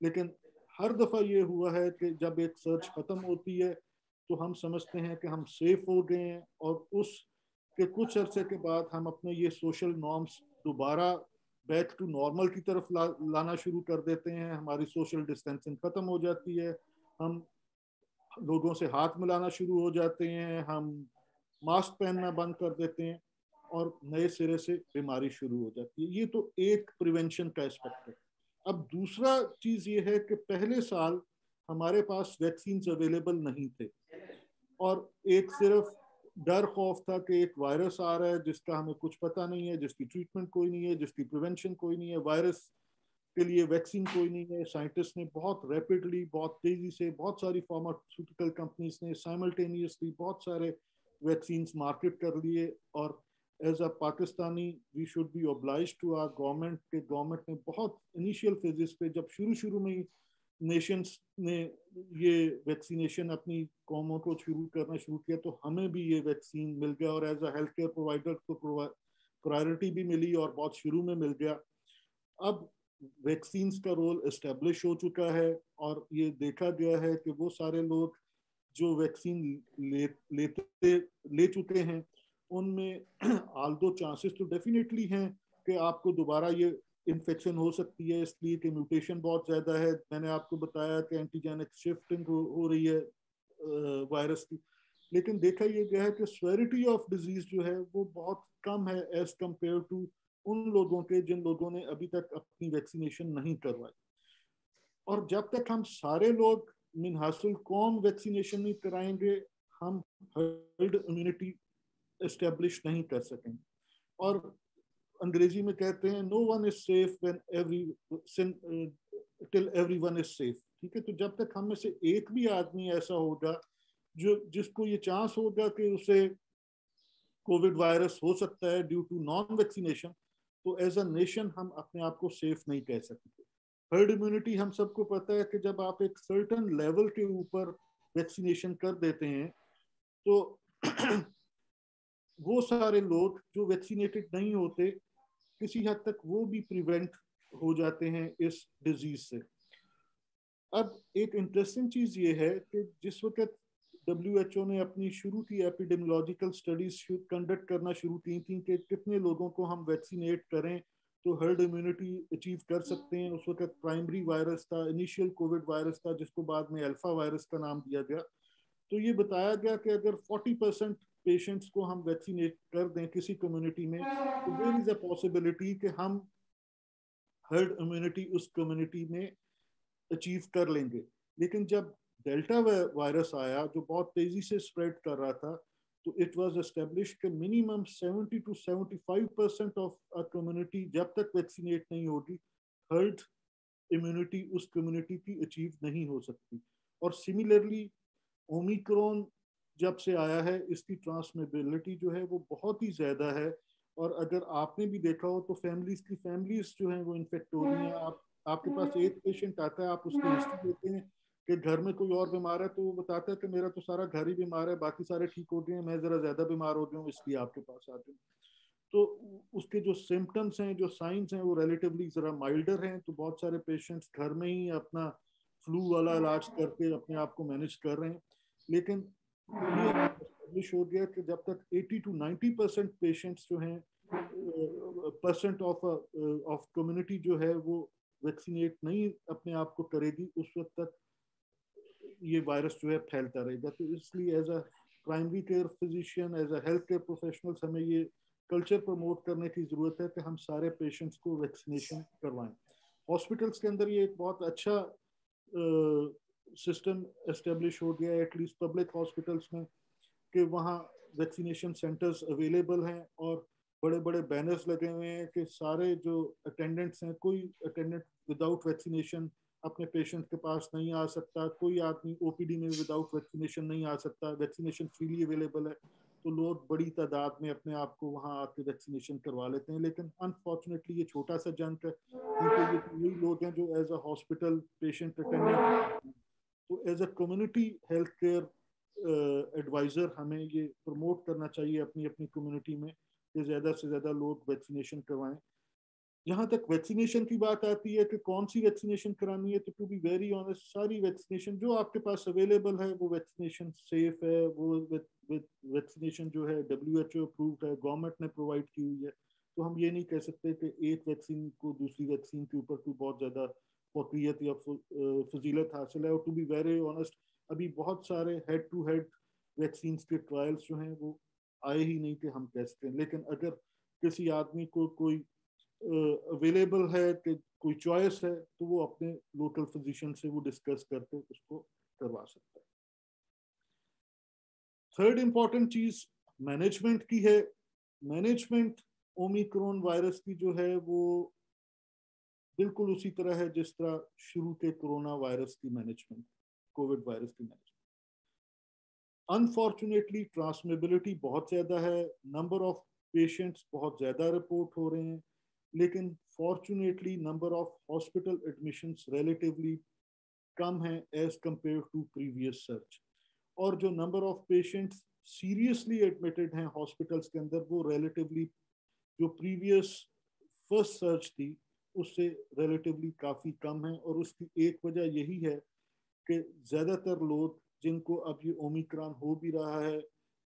Speaker 4: लेकिन हर दफ़ा ये हुआ है कि जब एक सर्च ख़त्म होती है तो हम समझते हैं कि हम सेफ हो गए हैं और उस के कुछ अरसे के बाद हम अपने ये सोशल नॉर्म्स दोबारा बैक टू नॉर्मल की तरफ लाना शुरू कर देते हैं। हमारी सोशल डिस्टेंसिंग ख़त्म हो जाती है, हम लोगों से हाथ मिलाना शुरू हो जाते हैं, हम मास्क पहनना बंद कर देते हैं और नए सिरे से बीमारी शुरू हो जाती है। ये तो एक प्रिवेंशन का एस्पेक्ट है। अब दूसरा चीज़ ये है कि पहले साल हमारे पास वैक्सीन अवेलेबल नहीं थे और एक सिर्फ डर खौफ था कि एक वायरस आ रहा है जिसका हमें कुछ पता नहीं है, जिसकी ट्रीटमेंट कोई नहीं है, जिसकी प्रिवेंशन कोई नहीं है, वायरस के लिए वैक्सीन कोई नहीं है। साइंटिस्ट ने बहुत रैपिडली, बहुत तेजी से, बहुत सारी फार्मास्यूटिकल कंपनीज ने साइमल्टेनियसली बहुत सारे वैक्सीन मार्केट कर लिए और as a Pakistani we should be obliged to our government के गवर्नमेंट ने बहुत इनिशियल फेजेस पे जब शुरू में ही नेशंस ने ये वैक्सीनेशन अपनी कौमों को शुरू करना शुरू किया तो हमें भी ये वैक्सीन मिल गया और as a health care provider को प्रायोरिटी भी मिली और बहुत शुरू में मिल गया। अब वैक्सीन का रोल एस्टेब्लिश हो चुका है और ये देखा गया है कि वो सारे लोग जो वैक्सीन ले चुके हैं उनमें आल्दो चांसेस तो डेफिनेटली हैं कि आपको दोबारा ये इन्फेक्शन हो सकती है, इसलिए कि म्यूटेशन बहुत ज़्यादा है। मैंने आपको बताया कि एंटीजेनिक शिफ्टिंग हो रही है वायरस की, लेकिन देखा ये गया है कि स्वेरिटी ऑफ डिजीज जो है वो बहुत कम है एज कम्पेयर टू उन लोगों के जिन लोगों ने अभी तक अपनी वैक्सीनेशन नहीं करवाई। और जब तक हम सारे लोग मिन हासिल कौम वैक्सीनेशन नहीं कराएंगे हम हर्ड इम्यूनिटी एस्टेब्लिश नहीं कर सकेंगे। और अंग्रेजी में कहते हैं no one is safe when till everyone is safe. ठीक है, तो जब तक हम में से एक भी आदमी ऐसा होगा जो जिसको ये चांस होगा कि उसे कोविड वायरस हो सकता है ड्यू टू नॉन वैक्सीनेशन, तो एज अ नेशन हम अपने आप को सेफ नहीं कह सकते। हर्ड इम्यूनिटी हम सबको पता है कि जब आप एक सर्टेन लेवल के ऊपर वैक्सीनेशन कर देते हैं तो वो सारे लोग जो वैक्सीनेटेड नहीं होते किसी हद तक वो भी प्रिवेंट हो जाते हैं इस डिजीज से। अब एक इंटरेस्टिंग चीज ये है कि जिस वक्त WHO ने अपनी शुरू की एपिडेमियोलॉजिकल स्टडीज कंडक्ट करना शुरू की थी कि कितने लोगों को हम वैक्सीनेट करें तो हर्ड इम्यूनिटी अचीव कर सकते हैं। उस वक्त प्राइमरी वायरस था, इनिशियल कोविड वायरस था, जिसको बाद में अल्फा वायरस का नाम दिया गया। तो ये बताया गया कि अगर 40% पेशेंट्स को हम वैक्सीनेट कर दें किसी कम्युनिटी में, तो देयर इज अ पॉसिबिलिटी कि हम हर्ड इम्यूनिटी उस कम्युनिटी में अचीव कर लेंगे। लेकिन जब डेल्टा वायरस आया जो बहुत तेजी से स्प्रेड कर रहा था, तो इट वाज एस्टेब्लिश कि minimum 70 to 75% of a community जब तक वैक्सीनेट नहीं होगी, हर्ड इम्यूनिटी उस कम्युनिटी की अचीव नहीं हो सकती। और सिमिलरली ओमिक्रॉन जब से आया है, इसकी ट्रांसमिसिबिलिटी जो है वो बहुत ही ज़्यादा है। और अगर आपने भी देखा हो तो फैमिलीज जो हैं वो इन्फेक्ट हो रही हैं। आपके पास एक पेशेंट आता है, आप उसकी हिस्ट्री देते हैं कि घर में कोई और बीमार है, तो वो बताता है कि मेरा तो सारा घर ही बीमार है, बाकी सारे ठीक हो गए हैं, मैं ज़रा ज़्यादा बीमार हो गया हूँ इसलिए आपके पास आते हैं। तो उसके जो सिम्टम्स हैं, जो साइंस हैं, वो रिलेटिवली ज़रा माइल्डर हैं। तो बहुत सारे पेशेंट्स घर में ही अपना फ्लू वाला इलाज करके अपने आप को मैनेज कर रहे हैं। लेकिन ये एस्टेब्लिश हो गया कि जब तक 80 to 90% पेशेंट्स जो हैं परसेंट ऑफ कम्युनिटी जो है वो वैक्सीनेट नहीं अपने आप को करेगी, उस वक्त तक ये वायरस जो है फैलता रहेगा। तो इसलिए as a primary care physician, as a health care professionals, हमें ये कल्चर प्रमोट करने की ज़रूरत है कि हम सारे पेशेंट्स को वैक्सीनेशन करवाएं। हॉस्पिटल्स के अंदर ये एक बहुत अच्छा सिस्टम एस्टेब्लिश हो गया है, एटलीस्ट पब्लिक हॉस्पिटल्स में, कि वहाँ वैक्सीनेशन सेंटर्स अवेलेबल हैं और बड़े बड़े बैनर्स लगे हुए हैं कि सारे जो अटेंडेंट्स हैं, कोई अटेंडेंट विदाउट वैक्सीनेशन अपने पेशेंट के पास नहीं आ सकता, कोई आदमी ओपीडी में विदाउट वैक्सीनेशन नहीं आ सकता, वैक्सीनेशन फ्रीली अवेलेबल है। तो लोग बड़ी तादाद में अपने आप को वहाँ आके वैक्सीनेशन करवा लेते हैं। लेकिन अनफॉर्चुनेटली ये छोटा सा जंक है, क्योंकि ये वही लोग हैं जो as a hospital patient attendant, तो as a community health care adviser हमें ये प्रमोट करना चाहिए अपनी अपनी कम्युनिटी में कि ज़्यादा से ज़्यादा लोग वैक्सीनेशन करवाएं। जहाँ तक वैक्सीनेशन की बात आती है कि कौन सी वैक्सीनेशन करानी है, तो टू बी वेरी ऑनेस्ट, सारी वैक्सीनेशन जो आपके पास अवेलेबल है वो वैक्सीनेशन सेफ है। वो वैक्सीनेशन जो है WHO अप्रूव्ड है, गवर्नमेंट ने प्रोवाइड की हुई है। तो हम ये नहीं कह सकते कि एक वैक्सीन को दूसरी वैक्सीन के ऊपर कोई बहुत ज़्यादा फौकियत या फजीलत हासिल है। और टू बी वेरी ऑनेस्ट, अभी बहुत सारे हेड टू हेड वैक्सीन के ट्रायल्स जो हैं वो आए ही नहीं कि हम कह सकते हैं। लेकिन अगर किसी आदमी को कोई अवेलेबल है कि कोई चॉइस है, तो वो अपने लोकल फिजिशियन से वो डिस्कस करके उसको करवा सकता है। थर्ड इंपॉर्टेंट चीज मैनेजमेंट की है। मैनेजमेंट ओमिक्रॉन वायरस की जो है वो बिल्कुल उसी तरह है जिस तरह शुरू के कोरोना वायरस की मैनेजमेंट, कोविड वायरस की मैनेजमेंट। अनफॉर्चुनेटली ट्रांसमिसिबिलिटी बहुत ज़्यादा है, नंबर ऑफ पेशेंट्स बहुत ज़्यादा रिपोर्ट हो रहे हैं, लेकिन fortunately number of hospital admissions relatively कम है as compare to previous search. और जो number of patients seriously admitted हैं हॉस्पिटल्स के अंदर, वो रिलेटिवली जो प्रीवियस फर्स्ट सर्च थी उससे रिलेटिवली काफ़ी कम है। और उसकी एक वजह यही है कि ज़्यादातर लोग जिनको अब ये ओमिक्रॉन हो भी रहा है,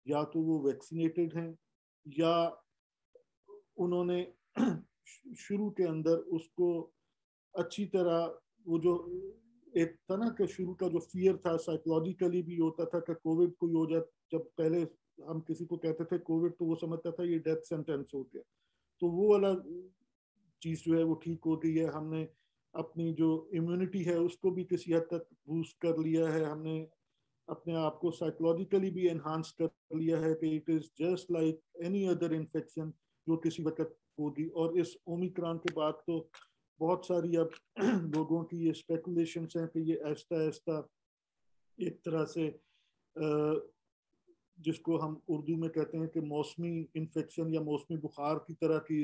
Speaker 4: या तो वो वैक्सीनेटेड हैं या उन्होंने शुरू के अंदर उसको अच्छी तरह, वो जो एक था ना कि शुरू का जो फियर था साइकोलॉजिकली भी होता था कि कोविड कोई हो जाए, जब पहले हम किसी को कहते थे कोविड तो वो समझता था ये डेथ सेंटेंस हो गया। तो वो वाला चीज़ जो है वो ठीक हो गई है। हमने अपनी जो इम्यूनिटी है उसको भी किसी हद तक बूस्ट कर लिया है, हमने अपने आप को साइकोलॉजिकली भी एनहांस कर लिया है कि it is just like any other infection जो किसी वक्त होगी। और इस ओमिक्रॉन के बाद तो बहुत सारी अब लोगों की ये स्पेकुलेशंस हैं कि ये ऐसा ऐसा एक तरह से जिसको हम उर्दू में कहते हैं कि मौसमी इन्फेक्शन या मौसमी बुखार की तरह की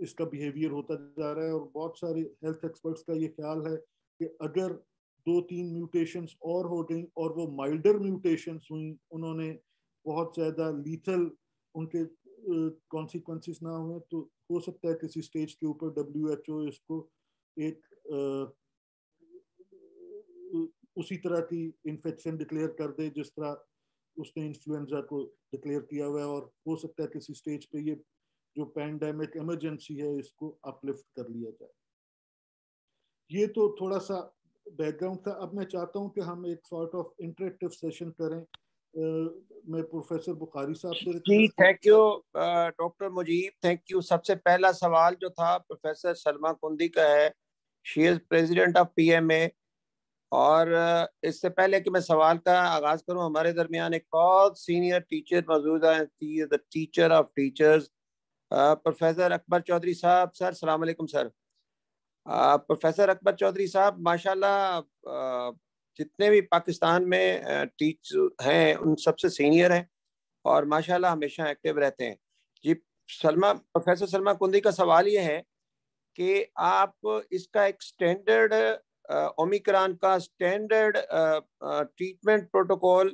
Speaker 4: इसका बिहेवियर होता जा रहा है। और बहुत सारे हेल्थ एक्सपर्ट्स का ये ख्याल है कि अगर 2-3 म्यूटेशंस और हो गई और वो माइल्डर म्यूटेशंस हुई, उन्होंने बहुत ज़्यादा लीथल उनके कॉन्सिक्वेंसेस ना हुए, तो हो सकता है किसी स्टेज के ऊपर WHO इसको एक उसी तरह की इन्फेक्शन डिक्लेयर कर दे जिस तरह उसने इन्फ्लुएंजा को डिक्लेयर किया हुआ है, और हो सकता है किसी स्टेज पे ये जो पैंडेमिक इमरजेंसी है इसको अपलिफ्ट कर लिया जाए। ये तो थोड़ा सा बैकग्राउंड था। अब मैं चाहता हूं कि हम एक सॉर्ट ऑफ इंटरेक्टिव सेशन करें। मैं प्रोफेसर बुखारी साहब से
Speaker 1: जी, thank you doctor Mujeeb, thank you. सबसे पहला सवाल जो था प्रोफेसर सलमा कुंदी का है। She is president of PMA. और इससे पहले कि मैं सवाल का आगाज करूं, हमारे दरमियान एक बहुत सीनियर टीचर मौजूद है, the teacher of teachers, professor Akbar Chaudhry साहब। सर अस्सलाम वालेकुम सर। प्रोफेसर अकबर चौधरी साहब माशाल्लाह जितने भी पाकिस्तान में टीचर हैं उन सबसे सीनियर हैं और माशाल्लाह हमेशा एक्टिव रहते हैं। जी प्रोफेसर सलमा कुंदी का सवाल ये है कि आप इसका एक स्टैंडर्ड ओमिक्रॉन का स्टैंडर्ड ट्रीटमेंट प्रोटोकॉल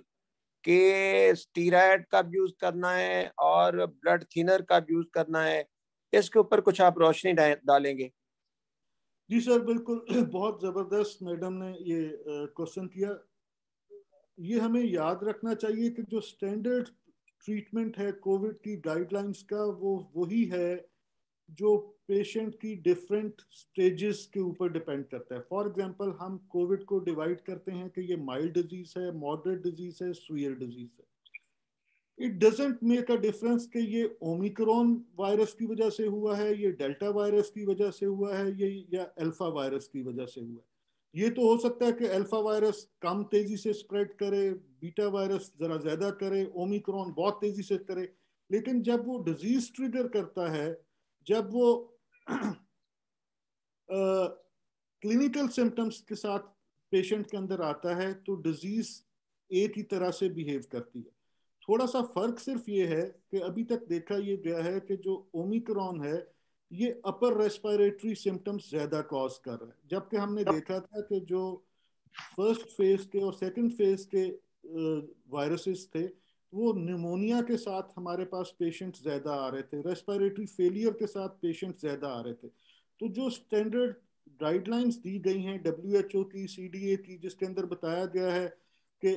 Speaker 1: के स्टीरॉयड का यूज करना है और ब्लड थिनर का यूज करना है, इसके ऊपर कुछ आप रोशनी डालेंगे?
Speaker 4: जी सर, बिल्कुल। बहुत जबरदस्त मैडम ने ये क्वेश्चन किया। ये हमें याद रखना चाहिए कि जो स्टैंडर्ड ट्रीटमेंट है कोविड की गाइडलाइंस का, वो वही है जो पेशेंट की डिफरेंट स्टेजेस के ऊपर डिपेंड करता है। फॉर एग्जांपल, हम कोविड को डिवाइड करते हैं कि ये माइल्ड डिजीज है, मॉडरेट डिजीज है, सीवियर डिजीज है। It doesn't make a difference कि ये ओमिक्रॉन वायरस की वजह से हुआ है, ये डेल्टा वायरस की वजह से हुआ है, ये या अल्फा वायरस की वजह से हुआ है। ये तो हो सकता है कि अल्फा वायरस कम तेजी से स्प्रेड करे, बीटा वायरस जरा ज्यादा करे, ओमिक्रॉन बहुत तेजी से करे। लेकिन जब वो डिजीज ट्रिगर करता है, जब वो क्लिनिकल सिम्टम्स के साथ पेशेंट के अंदर आता है, तो डिजीज एक ही तरह से बिहेव करती है। थोड़ा सा फर्क सिर्फ ये है कि अभी तक देखा ये गया है कि जो ओमिक्रॉन है ये अपर रेस्पिरेटरी सिम्टम्स ज्यादा कॉज कर रहा है, जबकि हमने देखा था कि जो फर्स्ट फेज के और सेकंड फेज के वायरसेस थे वो निमोनिया के साथ हमारे पास पेशेंट ज्यादा आ रहे थे, रेस्पिरेटरी फेलियर के साथ पेशेंट ज्यादा आ रहे थे। तो जो स्टैंडर्ड गाइडलाइंस दी गई हैं WHO की, CDA की, जिसके अंदर बताया गया है कि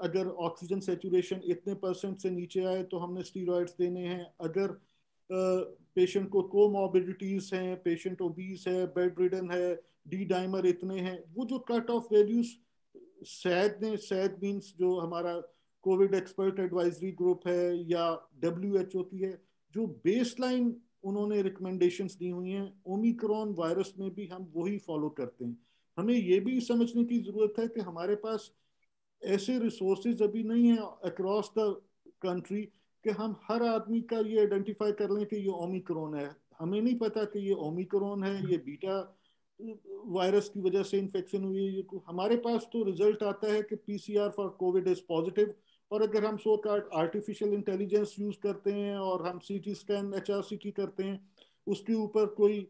Speaker 4: अगर ऑक्सीजन सेचुरेशन इतने % से नीचे आए तो हमने स्टीरॉइड्स देने हैं, अगर पेशेंट को कोमॉर्बिडिटीज हैं, पेशेंट ओबीस है, बेड रिडन है, डी डाइमर इतने हैं, वो जो cut off values said means जो हमारा कोविड एक्सपर्ट एडवाइजरी ग्रुप है या WHO की है, जो बेसलाइन उन्होंने रिकमेंडेशंस दी हुई हैं, ओमिक्रॉन वायरस में भी हम वही फॉलो करते हैं। हमें ये भी समझने की जरूरत है कि हमारे पास ऐसे रिसोर्सेज अभी नहीं है अक्रॉस द कंट्री कि हम हर आदमी का ये आइडेंटिफाई कर लें कि ये ओमिक्रॉन है। हमें नहीं पता कि ये ओमिक्रॉन है, ये बीटा वायरस की वजह से इन्फेक्शन हुई है। हमारे पास तो रिजल्ट आता है कि PCR for Covid is positive, और अगर हम सो कार्ड आर्टिफिशियल इंटेलिजेंस यूज करते हैं और हम CT स्कैन HRCT करते हैं, उसके ऊपर कोई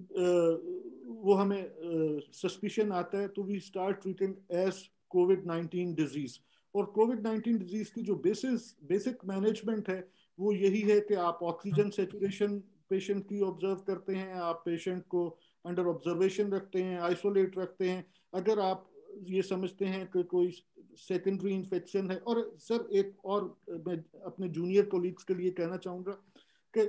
Speaker 4: वो हमें सस्पिशन आता है, तो वी स्टार्ट ट्रीटिंग एज कोविड-19 डिजीज। और कोविड-19 डिजीज की जो बेसिक मैनेजमेंट है वो यही है कि आप ऑक्सीजन सेचुरेशन पेशेंट की ऑब्जर्व करते हैं, आप पेशेंट को अंडर ऑब्जर्वेशन रखते हैं, आइसोलेट रखते हैं। अगर आप ये समझते हैं कि कोई सेकेंडरी इन्फेक्शन है, और सर एक और मैं अपने जूनियर कोलीग्स के लिए कहना चाहूँगा कि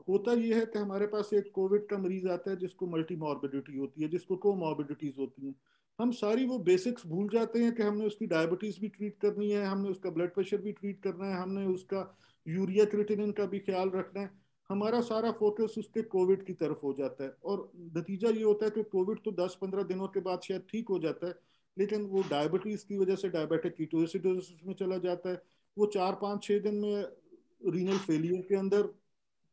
Speaker 4: होता ये है कि हमारे पास एक कोविड का मरीज आता है जिसको मल्टी मॉर्बिडिटी होती है, जिसको कोमॉर्बिडिटीज होती हैं। हम सारी वो बेसिक्स भूल जाते हैं कि हमने उसकी डायबिटीज भी ट्रीट करनी है, हमने उसका ब्लड प्रेशर भी ट्रीट करना है, हमने उसका यूरिया क्रिएटिनिन का भी ख्याल रखना है। हमारा सारा फोकस उसके कोविड की तरफ हो जाता है, और नतीजा ये होता है कि कोविड तो 10-15 दिनों के बाद शायद ठीक हो जाता है, लेकिन वो डायबिटीज की वजह से डायबिटिक कीटोएसिडोसिस में चला जाता है, वो 4-5-6 दिन में रीनल फेलियर के अंदर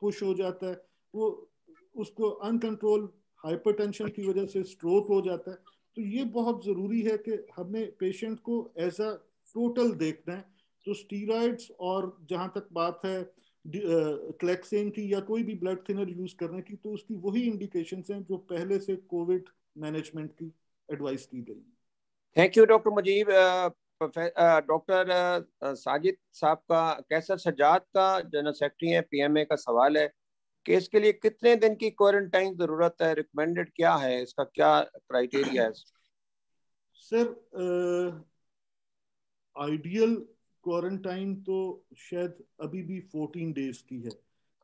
Speaker 4: पुश हो जाता है, वो उसको अनकंट्रोल हाइपरटेंशन की वजह से स्ट्रोक हो जाता है। तो ये बहुत ज़रूरी है कि हमने पेशेंट को एज अ टोटल देखना है। तो स्टीरॉइड्स, और जहाँ तक बात है क्लेक्सेन की या कोई भी ब्लड थिनर यूज करने की, तो उसकी वही इंडिकेशंस हैं जो पहले से कोविड मैनेजमेंट की एडवाइस की गई।
Speaker 1: Thank you doctor Mujeeb. Doctor Sajid साहब का, कैसर सज्जाद का जनरल सेक्रेटरी है पीएमए का सवाल है कि इसके लिए कितने दिन की क्वारंटाइन जरूरत है, रिकमेंडेड क्या है, इसका क्या क्राइटेरिया है?
Speaker 4: सर आइडियल क्वारंटाइन तो शायद अभी भी 14 डेज की है,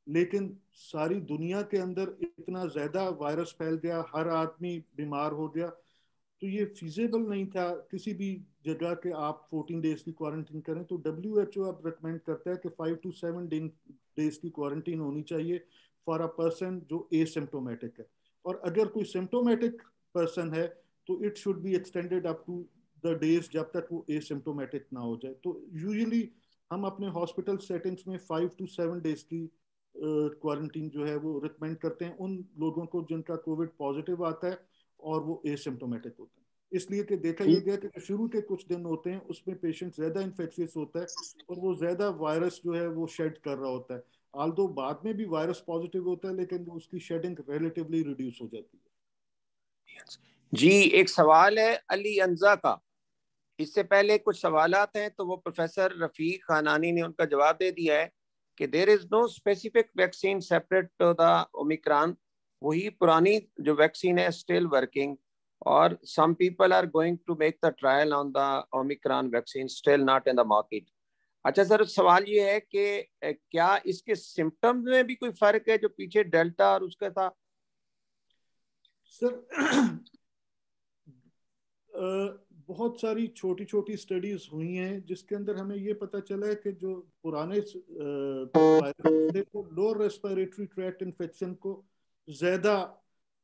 Speaker 4: लेकिन सारी दुनिया के अंदर इतना ज्यादा वायरस फैल गया, हर आदमी बीमार हो गया, तो ये फिजिबल नहीं था किसी भी जगह के आप 14 डेज की क्वारंटीन करें। तो WHO अब रिकमेंड करता है कि 5 to 7 डेज की क्वारंटीन होनी चाहिए फॉर अ पर्सन जो एसिम्प्टोमेटिक है, और अगर कोई सिम्प्टोमेटिक पर्सन है तो it should be extended up to the days जब तक वो एसिम्प्टोमेटिक ना हो जाए। तो यूजुअली हम अपने हॉस्पिटल सेटिंग्स में 5 to 7 डेज की क्वारंटीन जो है वो रिकमेंड करते हैं उन लोगों को जिनका कोविड पॉजिटिव आता है और वो एसिम्प्टोमेटिक होते हैं। इसलिए कि देखा यह गया कि शुरू के कुछ दिन होते हैं उसमें पेशेंट ज्यादा इन्फेक्शियस होता है और वो ज्यादा वायरस जो है वो शेड कर रहा होता है, आल्दो बाद में भी वायरस पॉजिटिव होता है लेकिन उसकी शेडिंग रिलेटिवली रिड्यूस हो जाती है।
Speaker 1: जी, एक सवाल है अली अंजा का। इससे पहले कुछ सवालात हैं तो वो प्रोफेसर रफीक खानानी ने उनका जवाब दे दिया है कि there is no specific vaccine separate to the omicron. वही पुरानी जो वैक्सीन है स्टिल वर्किंग, और some people are going to make the trial on the Omicron vaccine, still not in the market. अच्छा सर, सवाल ये है कि क्या इसके सिम्टम्स में भी कोई फर्क है जो पीछे डेल्टा और उसका था?
Speaker 4: सर बहुत सारी छोटी छोटी स्टडीज हुई हैं जिसके अंदर हमें ये पता चला है कि जो पुराने वायरस थे वो लोअर रेस्पिरेटरी ट्रैक्ट इन्फेक्शन को ज्यादा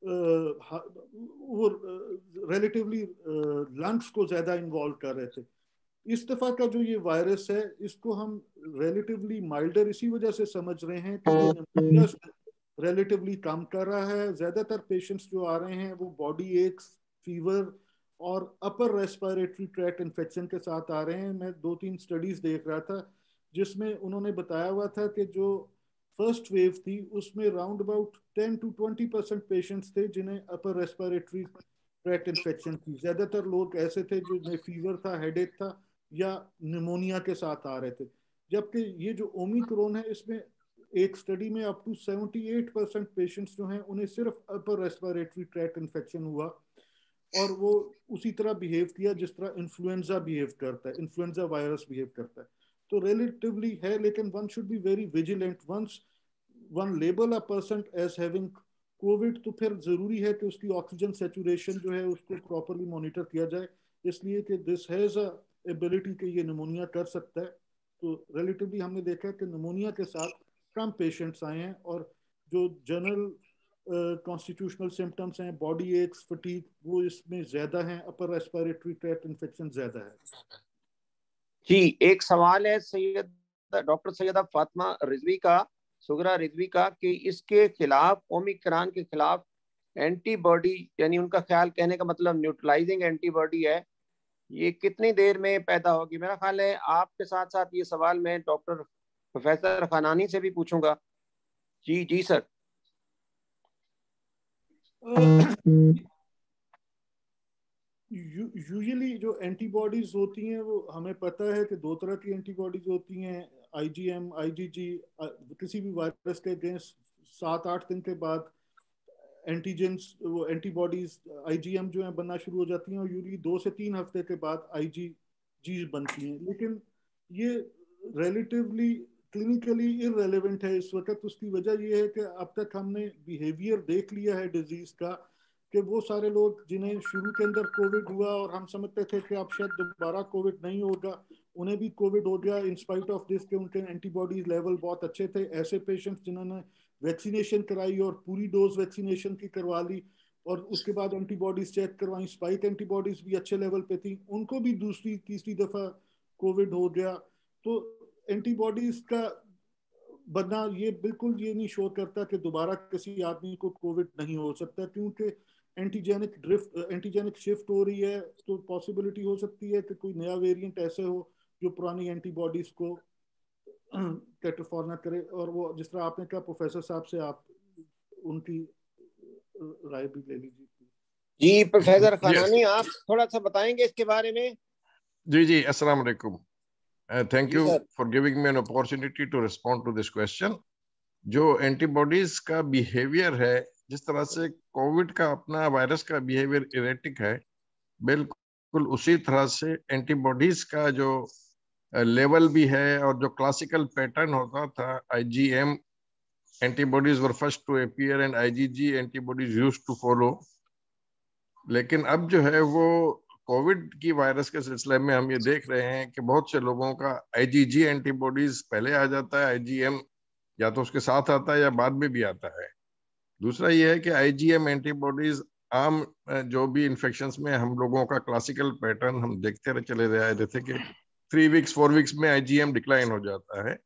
Speaker 4: वो रिलेटिवली लंग्स को ज्यादा इन्वॉल्व कर रहे थे। इस दफा का जो ये वायरस है इसको हम रिलेटिवली माइल्डर इसी वजह से समझ रहे हैं कि रिलेटिवली कम कर रहा है। ज्यादातर पेशेंट्स जो आ रहे हैं वो बॉडी एक्स, फीवर और अपर रेस्पिरेटरी ट्रैक्ट इन्फेक्शन के साथ आ रहे हैं। मैं 2-3 स्टडीज देख रहा था जिसमें उन्होंने बताया हुआ था कि जो फर्स्ट वेव थी उसमें राउंड अबाउट 10 to 20% पेशेंट्स थे जिन्हें अपर रेस्पिरेटरी ट्रैक्ट इन्फेक्शन थी। ज्यादातर लोग ऐसे थे जिन्हें फीवर था, हेडेक था या निमोनिया के साथ आ रहे थे। जबकि ये जो ओमिक्रॉन है इसमें एक स्टडी में अप टू 78% पेशेंट्स जो हैं उन्हें सिर्फ अपर रेस्पिरेटरी ट्रैक्ट इन्फेक्शन हुआ और वो उसी तरह बिहेव किया जिस तरह इन्फ्लुएंजा बिहेव करता है, इन्फ्लुएंजा वायरस बिहेव करता है। तो रिलेटिवली है, लेकिन one should be very vigilant once one label a person as having covid, तो फिर जरूरी है कि उसकी ऑक्सीजन सैचुरेशन जो है उसको प्रॉपरली मॉनिटर किया जाए, इसलिए कि दिस हैज अ एबिलिटी कि ये निमोनिया कर सकता है। तो रिलेटिवली हमने देखा कि निमोनिया के साथ कम पेशेंट्स आए हैं और जो जनरल कॉन्स्टिट्यूशनल सिम्टम्स हैं, बॉडी एक्स, फटीग, वो इसमें ज्यादा हैं, अपर रेस्पिरेटरी ट्रैक्ट इन्फेक्शन ज्यादा है।
Speaker 1: जी, एक सवाल है डॉक्टर सैयदा फातिमा रिजवी का, सुगरा रिजवी का, कि इसके खिलाफ, ओमिक्रॉन के खिलाफ एंटीबॉडी, यानी उनका ख्याल, कहने का मतलब न्यूट्रलाइजिंग एंटीबॉडी है, ये कितनी देर में पैदा होगी? मेरा ख्याल है आपके साथ साथ ये सवाल मैं डॉक्टर प्रोफेसर खानानी से भी पूछूंगा। जी जी सर।
Speaker 4: यूजुअली जो एंटीबॉडीज होती हैं वो हमें पता है कि 2 तरह की एंटीबॉडीज होती हैं, IgM, IgG। किसी भी वायरस के अगेंस्ट 7-8 दिन के बाद एंटीजेंस, वो एंटीबॉडीज IgM जो है बनना शुरू हो जाती हैं और यूजुअली 2 से 3 हफ्ते के बाद IgG बनती हैं। लेकिन ये रिलेटिवली क्लिनिकली इररेलेवेंट है इस वक्त। उसकी वजह ये है कि अब तक हमने बिहेवियर देख लिया है डिजीज का कि वो सारे लोग जिन्हें शुरू के अंदर कोविड हुआ और हम समझते थे कि अब शायद दोबारा कोविड नहीं होगा, उन्हें भी कोविड हो गया इन स्पाइट ऑफ दिस कि उनके एंटीबॉडीज लेवल बहुत अच्छे थे। ऐसे पेशेंट्स जिन्होंने वैक्सीनेशन कराई और पूरी डोज वैक्सीनेशन की करवा ली और उसके बाद एंटीबॉडीज चेक करवाई, स्पाइक एंटीबॉडीज भी अच्छे लेवल पे थी, उनको भी दूसरी तीसरी दफा कोविड हो गया। तो एंटीबॉडीज का बनना ये बिल्कुल ये नहीं शो करता कि दोबारा किसी आदमी को कोविड नहीं हो सकता, क्योंकि एंटीजेनिक शिफ्ट हो रही है। तो पॉसिबिलिटी हो सकती है कि कोई नया वेरिएंट ऐसे हो जो पुरानी एंटीबॉडीज को कैटर फॉर ना करे। और वो जिस तरह आपने कहा प्रोफेसर साहब से, आप उनकी राय भी ले लीजिए।
Speaker 1: जी प्रोफेसर खानानी, आप थोड़ा सा बताएंगे इसके बारे में?
Speaker 6: जी, अस्सलाम वालेकुम। Thank you for giving me an opportunity to respond to this question. जो एंटीबॉडीज का बिहेवियर है, जिस तरह से कोविड का अपना वायरस का बिहेवियर इरेटिक है, बिल्कुल बिल्कुल उसी तरह से एंटीबॉडीज का जो लेवल भी है और जो क्लासिकल पैटर्न होता था, IgM antibodies were first to appear and IgG antibodies used to follow. लेकिन अब जो है वो कोविड की वायरस के सिलसिले में हम ये देख रहे हैं कि बहुत से लोगों का IgG एंटीबॉडीज पहले आ जाता है, IgM या तो उसके साथ आता है या बाद में भी आता है। दूसरा ये है कि IgM एंटीबॉडीज आम जो भी इन्फेक्शंस में हम लोगों का क्लासिकल पैटर्न हम देखते चले रहे थे कि 3 वीक्स 4 वीक्स में IgM डिक्लाइन हो जाता है।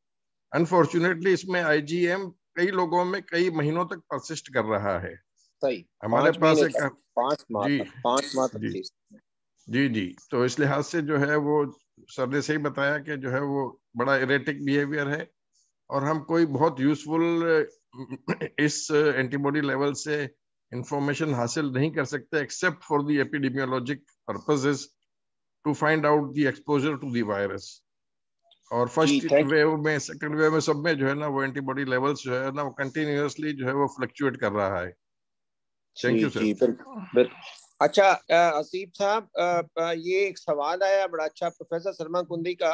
Speaker 6: अनफॉर्चुनेटली इसमें IgM कई लोगों में कई महीनों तक परसिस्ट कर रहा है।
Speaker 1: सही,
Speaker 6: हमारे पास एक
Speaker 1: 5 माह
Speaker 6: जी
Speaker 1: तक 5 माह तक
Speaker 6: जी जी जी तो इस लिहाज से जो है वो सर ने सही बताया कि जो है वो बड़ा इरेटिक बिहेवियर है और हम कोई बहुत यूजफुल इस एंटीबॉडी लेवल से इंफॉर्मेशन हासिल नहीं कर सकते except for the epidemiologic purposes to find out the exposure to the virus. और फर्स्ट वेव में सेकंड वेव में सब में जो है ना वो एंटीबॉडी लेवल्स जो है ना वो कंटिन्यूअसली जो है वो फ्लक्चुएट कर रहा है। Thank you sir.
Speaker 1: जी बिल्कुल। अच्छा आसिफ साहब, ये एक सवाल आया बड़ा अच्छा प्रोफेसर सलमान कुंदी का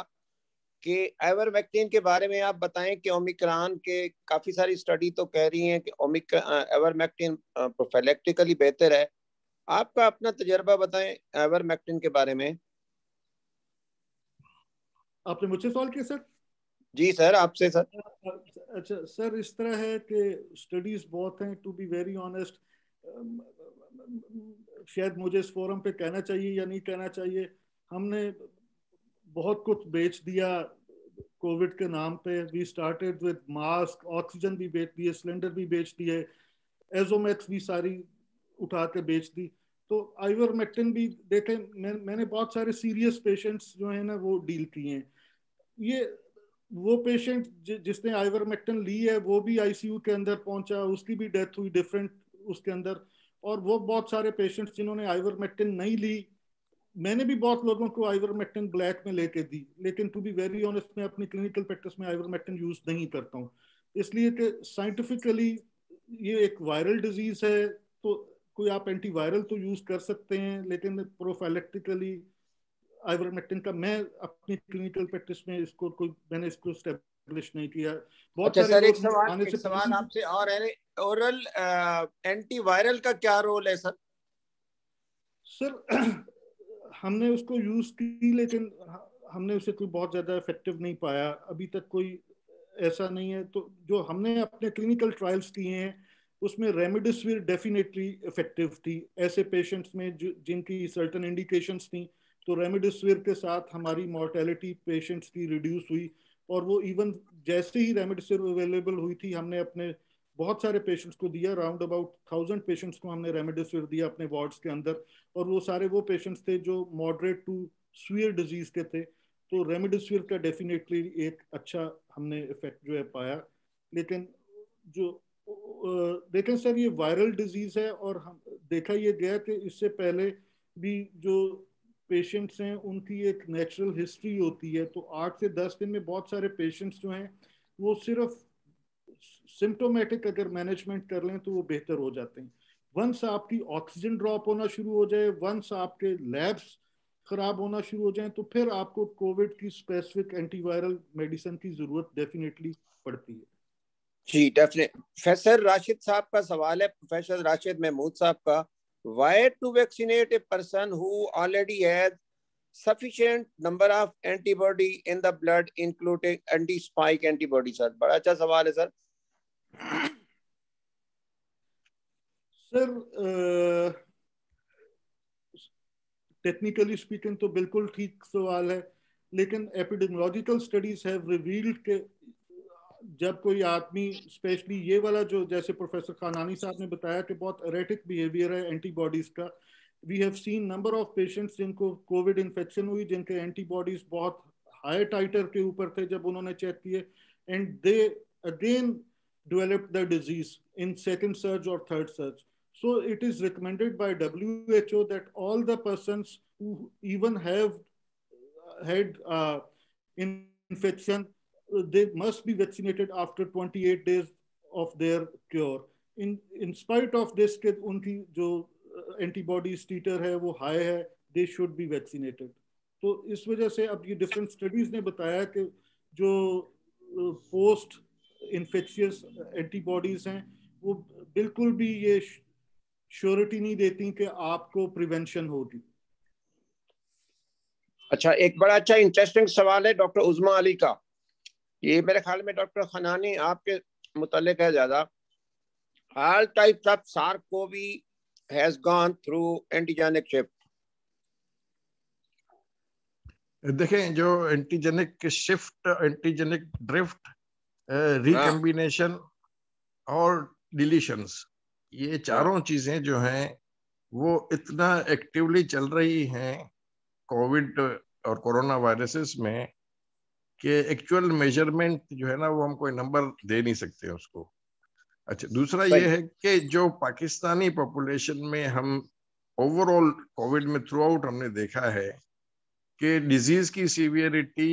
Speaker 1: कि आइवरमेक्टिन के बारे में आप बताएं कि ओमिक्रॉन के काफी सारी स्टडी तो कह रही हैं कि आइवरमेक्टिन प्रोफिलैक्टिकली बेहतर है। आपका अपना तजर्बा बताएं आइवरमेक्टिन के बारे में।
Speaker 4: आपने मुझसे सवाल किया सर?
Speaker 1: जी सर, आपसे सर।
Speaker 4: अच्छा सर, इस तरह है कि स्टडीज बहुत हैं। टू बी वेरी ऑनेस्ट, शायद मुझे इस फोरम पे कहना चाहिए या नहीं कहना चाहिए, हमने बहुत कुछ बेच दिया कोविड के नाम पे। We started with mask, oxygen भी बेच दिए, सिलेंडर भी बेच दिए, एजोमैक्स भी सारी उठा के बेच दी। तो आइवरमेक्टिन भी देखें, मैंने बहुत सारे सीरियस पेशेंट्स जो है ना वो डील किए हैं। ये वो पेशेंट जिसने आइवरमेक्टिन ली है वो भी आईसीयू के अंदर पहुंचा, उसकी भी डेथ हुई डिफरेंट उसके अंदर। और वो बहुत सारे पेशेंट्स जिन्होंने आइवरमेक्टिन नहीं ली, मैंने भी बहुत लोगों को आइवरमेक्टिन ब्लैक में लेके दी, लेकिन टू बी वेरी ऑनेस्ट मैं अपनी क्लिनिकल प्रैक्टिस में आइवरमेक्टिन यूज नहीं करता हूँ, इसलिए कि साइंटिफिकली ये एक वायरल डिजीज है। तो कोई आप एंटीवायरल तो यूज कर सकते हैं, लेकिन प्रोफाइलेक्टिकली आइवरमेक्टिन का मैं अपनी क्लिनिकल प्रैक्टिस में मैंने इसको एस्टेब्लिश नहीं किया। बहुत
Speaker 1: अच्छा
Speaker 4: सारे
Speaker 1: सर, एक सवाल आपसे और है, ओरल एंटीवायरल का क्या रोल है सर?
Speaker 4: सर हमने उसको यूज की, लेकिन हमने उसे कोई बहुत ज्यादा इफेक्टिव नहीं पाया अभी तक, कोई ऐसा नहीं है। तो जो हमने अपने क्लिनिकल ट्रायल्स किए हैं उसमें रेमडेसिविर डेफिनेटली इफेक्टिव थी ऐसे पेशेंट्स में जिनकी सर्टेन इंडिकेशंस थी। तो रेमडेसिविर के साथ हमारी मॉर्टेलिटी पेशेंट्स की रिड्यूस हुई, और वो इवन जैसे ही रेमडेसिविर अवेलेबल हुई थी हमने अपने बहुत सारे पेशेंट्स को दिया, राउंड अबाउट 1000 पेशेंट्स को हमने रेमडेसिविर दिया अपने वार्ड्स के अंदर, और वो सारे वो पेशेंट्स थे जो मॉडरेट टू सीवियर डिजीज के थे। तो रेमडेसिविर का डेफिनेटली एक अच्छा हमने इफेक्ट जो है पाया। लेकिन जो देखें सर, ये वायरल डिजीज है, और हम देखा ये गया कि इससे पहले भी जो पेशेंट्स हैं उनकी एक नेचुरल हिस्ट्री होती है। तो 8 से 10 दिन में बहुत सारे पेशेंट्स जो हैं वो सिर्फ सिम्टोमेटिक अगर मैनेजमेंट कर लें तो वो बेहतर हो जाते हैं। वंस आपकी ऑक्सीजन ड्रॉप होना शुरू हो जाए, वंस आपके लैब्स खराब होना शुरू हो जाए, तो फिर आपको कोविड की स्पेसिफिक एंटीवायरल मेडिसिन की जरूरत डेफिनेटली पड़ती है।
Speaker 1: जी डेफिनेट। प्रोफेसर राशिद साहब का सवाल है, प्रोफेसर राशिद महमूद साहब का, why to vaccinate a person who already has sufficient number of antibody in the blood including anti-spike antibody? Sir बड़ा अच्छा सवाल है सर।
Speaker 4: सर टेक्निकली स्पीकिंग तो बिल्कुल ठीक सवाल है, लेकिन एपिडेमियोलॉजिकल स्टडीज हैव रिवील्ड के जब कोई आदमी, स्पेशली ये वाला जो जैसे प्रोफेसर खानानी साहब ने बताया कि बहुत एरेटिक बिहेवियर है एंटीबॉडीज का, we have seen number of patients जिनको कोविड इन्फेक्शन हुई, जिनके एंटीबॉडीज बहुत हाई टाइटर के ऊपर थे जब उन्होंने चेक किए, and they again developed the disease in second surge और third surge. So it is recommended by WHO that all the persons who even have had infection, they must be vaccinated after 28 days of their cure. In spite of this, कि उनकी जो antibodies titer है वो high है, they should be vaccinated. तो इस वजह से अब ये डिफरेंट स्टडीज ने बताया कि जो पोस्ट इन्फेक्शियस एंटीबॉडीज हैं वो बिल्कुल भी ये श्योरिटी नहीं देती कि आपको प्रिवेंशन होगी।
Speaker 1: अच्छा, एक बड़ा अच्छा इंटरेस्टिंग सवाल है डॉक्टर उज़मा अली का। ये मेरे ख्याल में डॉक्टर खनानी आपके मुतालिक है ज्यादा। All types of SARS-CoV has gone through antigenic shift.
Speaker 6: देखें, जो antigenic shift, antigenic drift, recombination और डिलीशंस, ये चारों चीजें जो हैं वो इतना एक्टिवली चल रही हैं कोविड और कोरोना वायरसेस में कि एक्चुअल मेजरमेंट जो है ना वो हम कोई नंबर दे नहीं सकते उसको। अच्छा, दूसरा ये है कि जो पाकिस्तानी पॉपुलेशन में हम ओवरऑल कोविड में थ्रू आउट हमने देखा है कि डिजीज की सीवियरिटी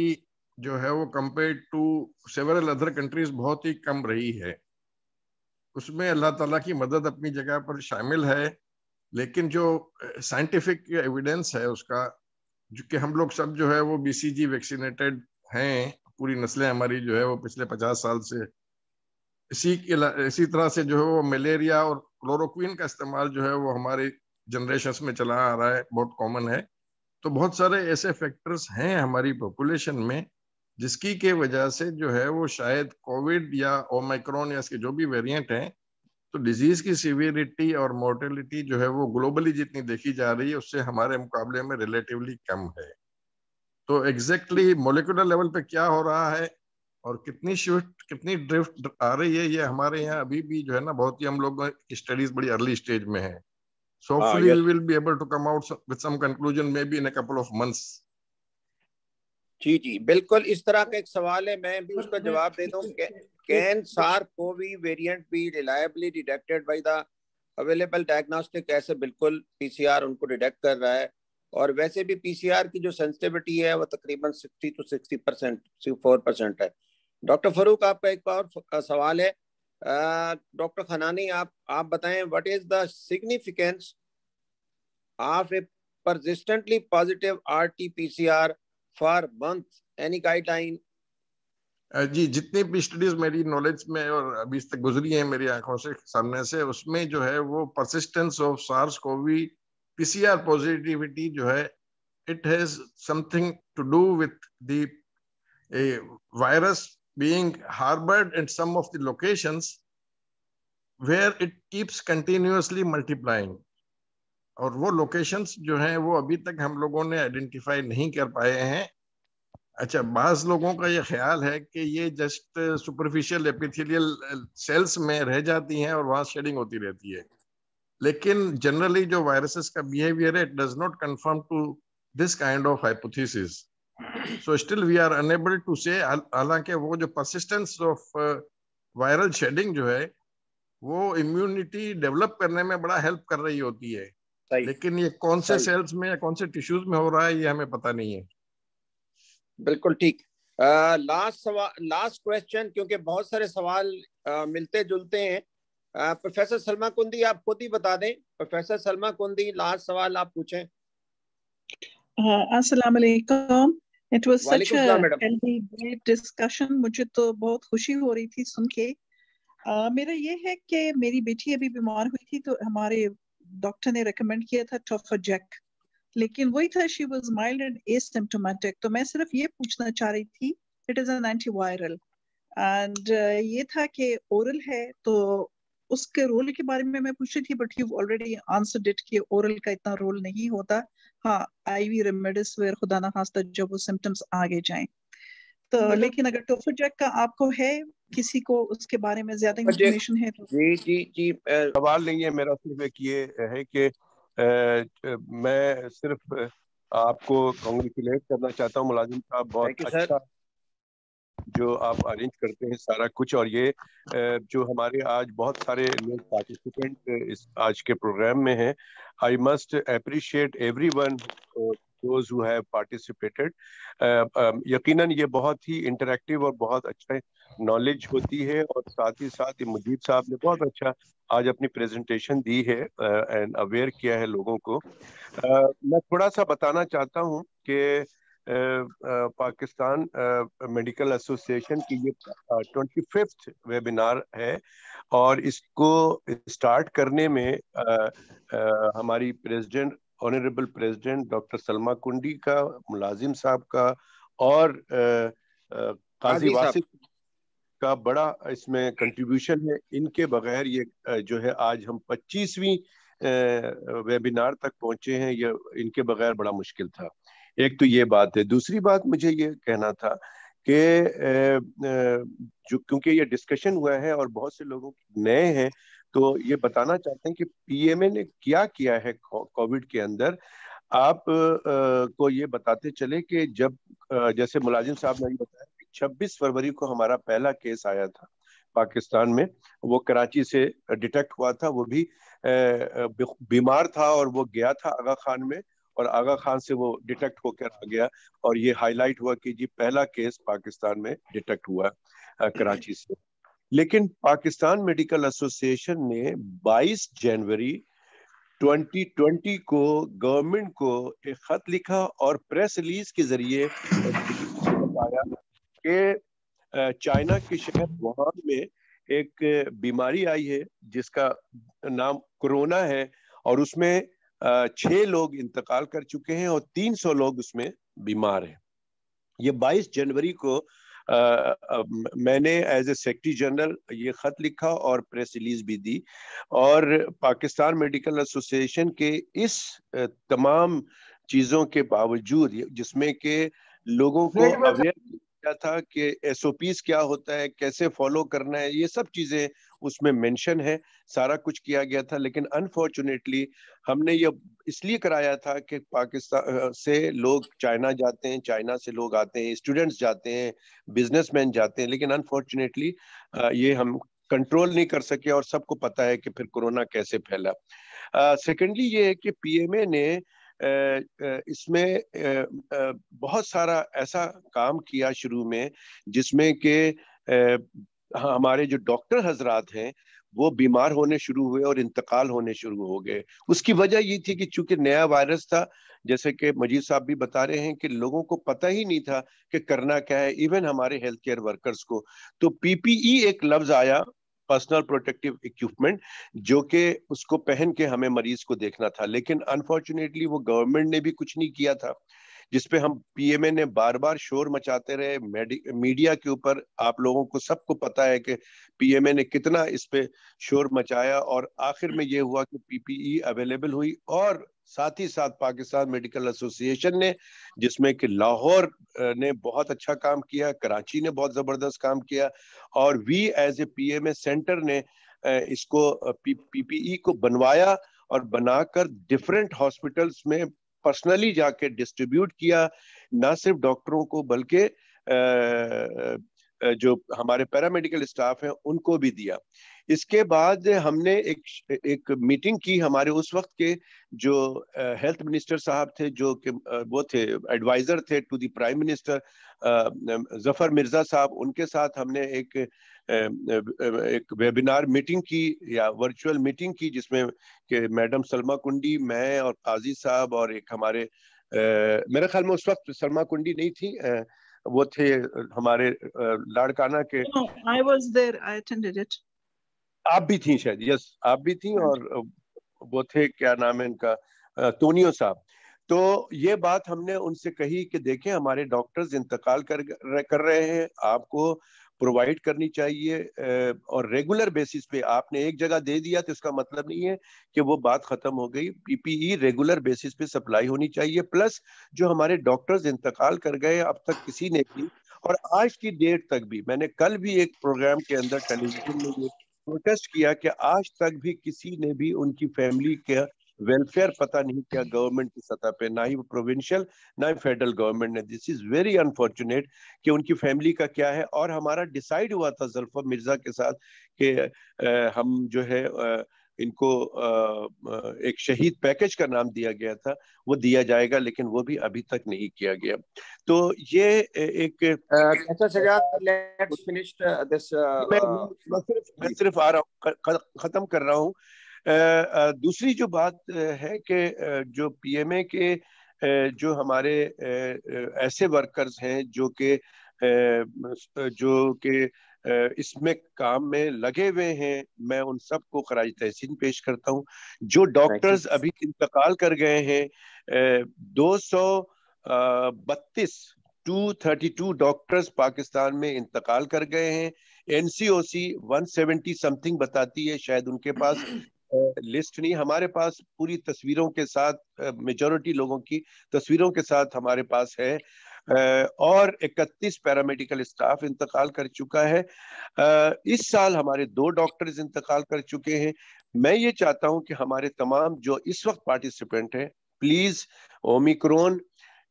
Speaker 6: जो है वो compare to several other countries बहुत ही कम रही है। उसमें अल्लाह ताला की मदद अपनी जगह पर शामिल है, लेकिन जो साइंटिफिक एविडेंस है उसका, जो कि हम लोग सब जो है वो बीसीजी वैक्सीनेटेड हैं, पूरी नस्लें हमारी जो है वो पिछले 50 साल से इसी तरह से जो है वो मलेरिया और क्लोरोक्विन का इस्तेमाल जो है वो हमारे जनरेशंस में चला आ रहा है, बहुत कॉमन है। तो बहुत सारे ऐसे फैक्टर्स हैं हमारी पॉपुलेशन में जिसकी के वजह से जो है वो शायद कोविड या ओमाइक्रॉन या इसके जो भी वेरिएंट हैं, तो डिजीज की सीवियरिटी और मोर्टेलिटी जो है वो ग्लोबली जितनी देखी जा रही है उससे हमारे मुकाबले में रिलेटिवली कम है। तो एग्जैक्टली मोलिकुलर लेवल पे क्या हो रहा है और कितनी शिफ्ट, कितनी ड्रिफ्ट आ रही है, ये हमारे यहाँ अभी भी जो है ना बहुत ही हम लोग स्टडीज बड़ी अर्ली स्टेज में है। So hopefully we will be able to come out with some conclusion maybe in a couple of months.
Speaker 1: जी जी बिल्कुल, इस तरह का एक सवाल है, मैं भी उसका जवाब दे दूं। Can SARS-CoV variant be reliably detected by the available diagnostic? ऐसे बिल्कुल पीसीआर उनको डिटेक्ट कर रहा है, और वैसे भी पीसीआर की जो सेंसिटिविटी है वो तकरीबन 60 to 60%, 64% है। डॉक्टर फरूक, आपका एक और सवाल है। डॉक्टर खनानी, आप बताएं, what is the significance of A persistently positive RT-PCR for month? Any guideline?
Speaker 6: जी, जितनी भी स्टडीज मेरी नॉलेज में और अभी तक गुजरी हैं मेरी आंखों से सामने से, उसमें जो है वो persistence of SARS-CoV PCR positivity जो है, it has something to do with the virus being harbored in some of the locations where it keeps continuously multiplying, और वो लोकेशंस जो हैं वो अभी तक हम लोगों ने आइडेंटिफाई नहीं कर पाए हैं। अच्छा, बाज लोगों का ये ख्याल है कि ये जस्ट सुपरफिशियल एपिथेलियल सेल्स में रह जाती हैं और वहां शेडिंग होती रहती है, लेकिन जनरली जो वायरसेस का बिहेवियर है, it does not confirm to this kind of hypothesis. So still we are unable to say, हालांकि वो जो persistence of viral shedding जो है वो इम्यूनिटी डेवलप करने में बड़ा हेल्प कर रही होती है, लेकिन ये कौन से सेल्स में या कौन से टिश्यूज में हो रहा है ये हमें पता नहीं है।
Speaker 1: बिल्कुल ठीक। लास्ट क्वेश्चन, क्योंकि बहुत सारे सवाल मिलते जुलते हैं। प्रोफेसर सलमा कुंदी, आप खुद ही बता दें। प्रोफेसर सलमा कुंदी, लास्ट सवाल आप पूछें।
Speaker 7: अस्सलाम वालेकुम। It was such a healthy, great discussion. मुझे तो बहुत खुशी हो रही थी सुन के। मेरा ये है कि मेरी बेटी अभी बीमार हुई थी तो हमारे डॉक्टर ने रेकमेंड किया था टोफोजेक, लेकिन वही था, she was mild and asymptomatic. तो मैं सिर्फ ये पूछना चाह रही थी, it is an antiviral and ये था कि ओरल है, तो उसके रोल के बारे में मैं पूछ रही थी, but you already answered it कि ओरल का इतना रोल नहीं होता। हाँ, आईवी रेमेडिसिविर खुदा ना खास्ता जब वो सिम्टम्स आगे जाएं तो, लेकिन अगर टोफोजेक का आपको है, किसी को उसके बारे में ज्यादा इंफॉर्मेशन है तो।
Speaker 5: जी जी जी, सवाल नहीं है मेरा, सिर्फ एक ये है कि मैं सिर्फ आपको कांग्रेचुलेट करना चाहता हूँ मुलाजिम साहब, बहुत अच्छा जो आप अरेंज करते हैं सारा कुछ, और ये जो हमारे आज बहुत सारे लोग पार्टिसिपेंट इस आज के प्रोग्राम में हैं, I must appreciate everyone those who have participated. यकीनन ये बहुत ही इंटरैक्टिव और बहुत अच्छा नॉलेज होती है, और साथ ही साथ ये मुजीब साहब ने बहुत अच्छा आज अपनी प्रेजेंटेशन दी है एंड अवेयर किया है लोगों को। मैं थोड़ा सा बताना चाहता हूँ कि पाकिस्तान मेडिकल एसोसिएशन की ये 25th वेबिनार है, और इसको स्टार्ट करने में हमारी president, honourable president doctor Salma कुंडी का, मुलाजिम साहब का और काजी वासिफ का बड़ा इसमें कंट्रीब्यूशन है। इनके बगैर ये जो है आज हम 25वीं वेबिनार तक पहुंचे हैं, ये इनके बगैर बड़ा मुश्किल था। एक तो ये बात है। दूसरी बात मुझे ये कहना था कि जो क्योंकि ये डिस्कशन हुआ है और बहुत से लोग नए हैं, तो ये बताना चाहते हैं कि पीएमए ने क्या किया है कोविड के अंदर। आप को ये बताते चले कि जब जैसे मुलाजिम साहब ने बताया कि 26 फरवरी को हमारा पहला केस आया था पाकिस्तान में, वो कराची से डिटेक्ट हुआ था, वो भी बीमार था और वो गया था आगा खान में, और आगा खान से वो डिटेक्ट होकर आ गया, और ये हाईलाइट हुआ कि जी पहला केस पाकिस्तान में डिटेक्ट हुआ कराची से। लेकिन पाकिस्तान मेडिकल एसोसिएशन ने 22 जनवरी 2020 को गवर्नमेंट को एक खत लिखा और प्रेस रिलीज के जरिए बताया कि चाइना के शहर वुहान में एक बीमारी आई है जिसका नाम कोरोना है, और उसमें 6 लोग इंतकाल कर चुके हैं और 300 लोग उसमें बीमार हैं। ये 22 जनवरी को मैंने एज ए सेक्रेटरी जनरल ये खत लिखा और प्रेस रिलीज भी दी, और पाकिस्तान मेडिकल एसोसिएशन के इस तमाम चीजों के बावजूद, जिसमें के लोगों को अवेयर किया था कि एसओपीज क्या होता है, कैसे फॉलो करना है, ये सब चीजें उसमें मेंशन है, सारा कुछ किया गया था। लेकिन अनफॉर्चुनेटली हमने ये इसलिए कराया था कि पाकिस्तान से लोग चाइना जाते हैं, चाइना से लोग आते हैं, स्टूडेंट्स जाते हैं, बिजनेसमैन जाते हैं, लेकिन अनफॉर्चुनेटली ये हम कंट्रोल नहीं कर सके, और सबको पता है कि फिर कोरोना कैसे फैला। सेकेंडली ये है कि पीएमए ने इसमें बहुत सारा ऐसा काम किया शुरू में, जिसमें कि हमारे जो डॉक्टर हजरात हैं वो बीमार होने शुरू हुए और इंतकाल होने शुरू हो गए। उसकी वजह ये थी कि चूंकि नया वायरस था, जैसे कि मजीद साहब भी बता रहे हैं कि लोगों को पता ही नहीं था कि करना क्या है, इवन हमारे हेल्थ केयर वर्कर्स को। तो पीपीई एक लफ्ज आया, पर्सनल प्रोटेक्टिव इक्विपमेंट, जो कि उसको पहन के हमें मरीज को देखना था, लेकिन अनफॉर्चुनेटली वो गवर्नमेंट ने भी कुछ नहीं किया था, जिसपे हम पीएमए ने बार बार शोर मचाते रहे मीडिया के ऊपर। आप लोगों को सबको पता है कि पीएमए ने कितना इस पे शोर मचाया, और आखिर में ये हुआ कि पीपीई अवेलेबल हुई, और साथ ही साथ पाकिस्तान मेडिकल एसोसिएशन ने, जिसमें कि लाहौर ने बहुत अच्छा काम किया, कराची ने बहुत जबरदस्त काम किया, और we as a PMA centre ने इसको पीपीई को बनवाया और बनाकर डिफरेंट हॉस्पिटल्स में पर्सनली जाके डिस्ट्रीब्यूट किया, ना सिर्फ डॉक्टरों को बल्कि जो हमारे पैरामेडिकल स्टाफ हैं उनको भी दिया। इसके बाद हमने एक मीटिंग की, हमारे उस वक्त के जो हेल्थ मिनिस्टर साहब थे, जो कि वो थे एडवाइजर थे to the prime minister Zafar Mirza साहब, उनके साथ हमने एक वेबिनार मीटिंग की या वर्चुअल मीटिंग की, जिसमें कि मैडम सलमा कुंडी, मैं और काजी साहब और एक हमारे मेरे ख्याल में उस वक्त सलमा कुंडी नहीं थी, वो थे हमारे लाड़काना के।
Speaker 7: I was there, I attended it.
Speaker 5: आप भी थी शायद, यस आप भी थी, और वो थे क्या नाम है इनका, तोनियो साहब। तो ये बात हमने उनसे कही कि देखें हमारे डॉक्टर्स इंतकाल कर रहे हैं, आपको प्रोवाइड करनी चाहिए, और रेगुलर बेसिस पे। आपने एक जगह दे दिया तो इसका मतलब नहीं है कि वो बात खत्म हो गई। पीपीई रेगुलर बेसिस पे सप्लाई होनी चाहिए, प्लस जो हमारे डॉक्टर्स इंतकाल कर गए अब तक किसी ने भी, और आज की डेट तक भी, मैंने कल भी एक प्रोग्राम के अंदर टेलीविजन में ये प्रोटेस्ट किया कि आज तक भी किसी ने भी उनकी फैमिली का वेलफेयर पता नहीं किया गवर्नमेंट की सतह पे, ना ही प्रोविंशियल ना ही फेडरल गवर्नमेंट ने। दिस इज वेरी अनफॉर्चुनेट कि उनकी फैमिली का क्या है। और हमारा डिसाइड हुआ था जुल्फा मिर्जा के साथ कि हम जो है इनको एक शहीद पैकेज का नाम दिया गया था, वो दिया जाएगा, लेकिन वो भी अभी तक नहीं किया गया। तो ये एक मैं सिर्फ आ रहा हूँ, खत्म कर रहा हूँ। दूसरी जो बात है कि जो पीएमए के जो हमारे ऐसे वर्कर्स हैं जो कि इसमें काम में लगे हुए हैं, मैं उन सबको खराज तहसीन पेश करता हूँ। जो डॉक्टर्स अभी इंतकाल कर गए हैं, 232 डॉक्टर्स पाकिस्तान में इंतकाल कर गए हैं। एनसीओसी 170 समथिंग बताती है, शायद उनके पास लिस्ट नहीं, हमारे पास पूरी तस्वीरों के साथ, मेजॉरिटी लोगों की तस्वीरों के साथ हमारे पास है। और 31 पैरामेडिकल स्टाफ इंतकाल कर चुका है। इस साल हमारे 2 डॉक्टर्स इंतकाल कर चुके हैं। मैं ये चाहता हूं कि हमारे तमाम जो इस वक्त पार्टिसिपेंट हैं, प्लीज ओमिक्रॉन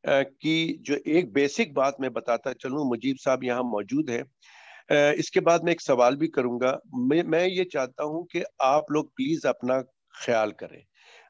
Speaker 5: की जो एक बेसिक बात मैं बताता चलूं, मुजीब साहब यहाँ मौजूद हैं, इसके बाद मैं एक सवाल भी करूंगा। मैं ये चाहता हूं कि आप लोग प्लीज अपना ख्याल करें,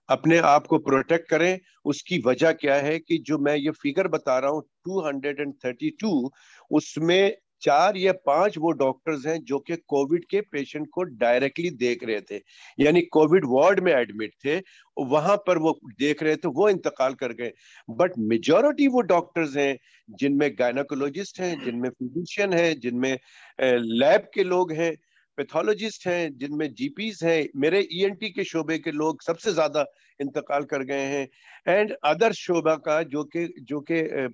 Speaker 5: अपने आप को प्रोटेक्ट करें। उसकी वजह क्या है कि जो मैं ये फिगर बता रहा हूं 232, उसमें 4 या 5 वो डॉक्टर्स हैं जो कि कोविड के पेशेंट को डायरेक्टली देख रहे थे, यानी कोविड वार्ड में एडमिट थे, वहां पर वो देख रहे थे, वो इंतकाल कर गए। बट मेजॉरिटी वो डॉक्टर्स हैं जिनमें गायनेकोलॉजिस्ट हैं, जिनमें फिजिशियन हैं, जिनमें लैब के लोग हैं, पैथोलॉजिस्ट हैं, जिनमें जीपीज हैं। मेरे ईएनटी के शोबे के लोग सबसे ज्यादा इंतकाल कर गए हैं, एंड अदर शोबा का जो कि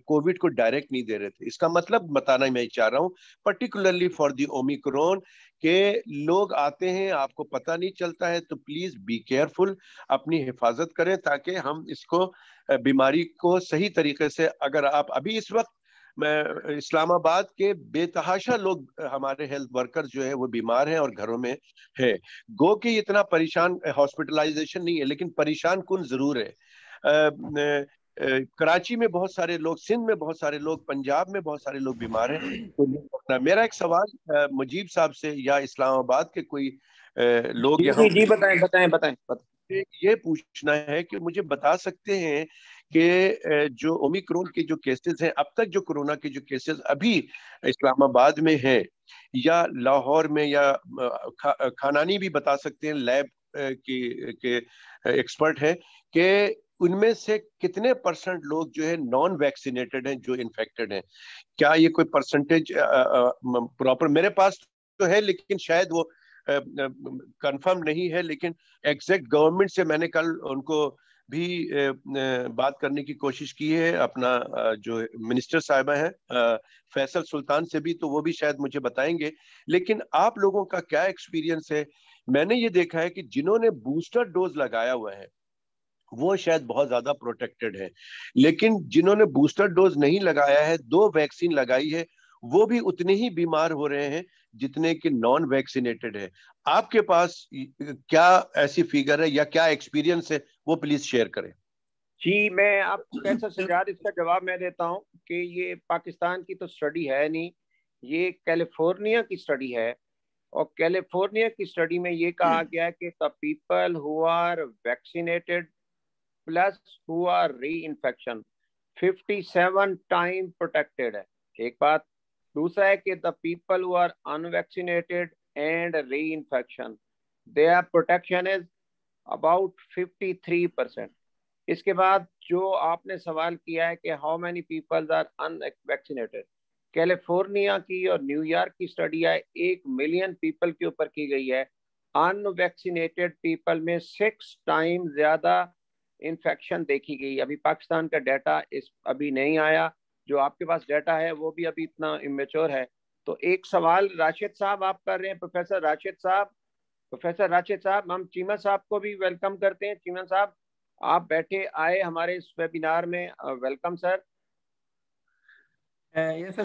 Speaker 5: कोविड को डायरेक्ट नहीं दे रहे थे। इसका मतलब बताना मैं चाह रहा हूं, पर्टिकुलरली फॉर द ओमिक्रॉन, के लोग आते हैं, आपको पता नहीं चलता है, तो प्लीज बी केयरफुल, अपनी हिफाजत करें, ताकि हम इसको बीमारी को सही तरीके से, अगर आप अभी इस वक्त मैं इस्लामाबाद के बेतहाशा लोग, हमारे हेल्थ वर्कर जो है वो बीमार हैं और घरों में है। गो कि इतना परेशान, हॉस्पिटलाइजेशन नहीं है, लेकिन परेशान कुन जरूर है। कराची में बहुत सारे लोग, सिंध में बहुत सारे लोग, पंजाब में बहुत सारे लोग बीमार हैं। तो मेरा एक सवाल मुजीब साहब से या इस्लामाबाद के कोई लोग यहाँ,
Speaker 1: जी बताएं।
Speaker 5: ये पूछना है कि मुझे बता सकते हैं कि जो ओमिक्रॉन के जो केसेस हैं, अब तक जो कोरोना के जो केसेस अभी इस्लामाबाद में हैं या लाहौर में, या खानानी भी बता सकते हैं, लैब के एक्सपर्ट हैं, कि उनमें से कितने % लोग जो है नॉन वैक्सीनेटेड हैं, जो इन्फेक्टेड हैं? क्या ये कोई परसेंटेज प्रॉपर मेरे पास तो है, लेकिन शायद वो कंफर्म नहीं है, लेकिन एग्जैक्ट गवर्नमेंट से मैंने कल उनको भी बात करने की कोशिश की है, अपना जो मिनिस्टर साहिबा है फैसल सुल्तान से भी, तो वो भी शायद मुझे बताएंगे। लेकिन आप लोगों का क्या एक्सपीरियंस है? मैंने ये देखा है कि जिन्होंने बूस्टर डोज लगाया हुआ है वो शायद बहुत ज्यादा प्रोटेक्टेड है, लेकिन जिन्होंने बूस्टर डोज नहीं लगाया है, 2 वैक्सीन लगाई है, वो भी उतने ही बीमार हो रहे हैं जितने कि नॉन वैक्सीनेटेड है। आपके पास क्या ऐसी फिगर है या क्या एक्सपीरियंस है, वो प्लीज शेयर करें।
Speaker 1: जी, मैं आपको कैसा सजाद इसका जवाब मैं देता हूं कि ये पाकिस्तान की तो स्टडी है नहीं, ये कैलिफोर्निया की स्टडी है, और कैलिफोर्निया की स्टडी में ये कहा गया है कि the people who are vaccinated plus who are reinfection 57 time protected है, एक बात। दूसरा है कि the people who are unvaccinated and reinfection, their protection is about 53%। इसके बाद जो आपने सवाल किया है कि how many people are unvaccinated, California की और न्यूयॉर्क की स्टडी है, 1 मिलियन पीपल के ऊपर की गई है। अनवैक्सीनेटेड पीपल में 6 टाइम ज्यादा इन्फेक्शन देखी गई। अभी पाकिस्तान का डाटा अभी नहीं आया, जो आपके पास डाटा है वो भी अभी इतना इमेच्योर है। तो एक सवाल राशिद साहब आप कर रहे हैं, प्रोफेसर राशिद साहब, हम चीमा साहब को भी वेलकम करते हैं। चीमा साहब आप बैठे आए हमारे इस वेबिनार में, वेलकम सर।
Speaker 8: ये सर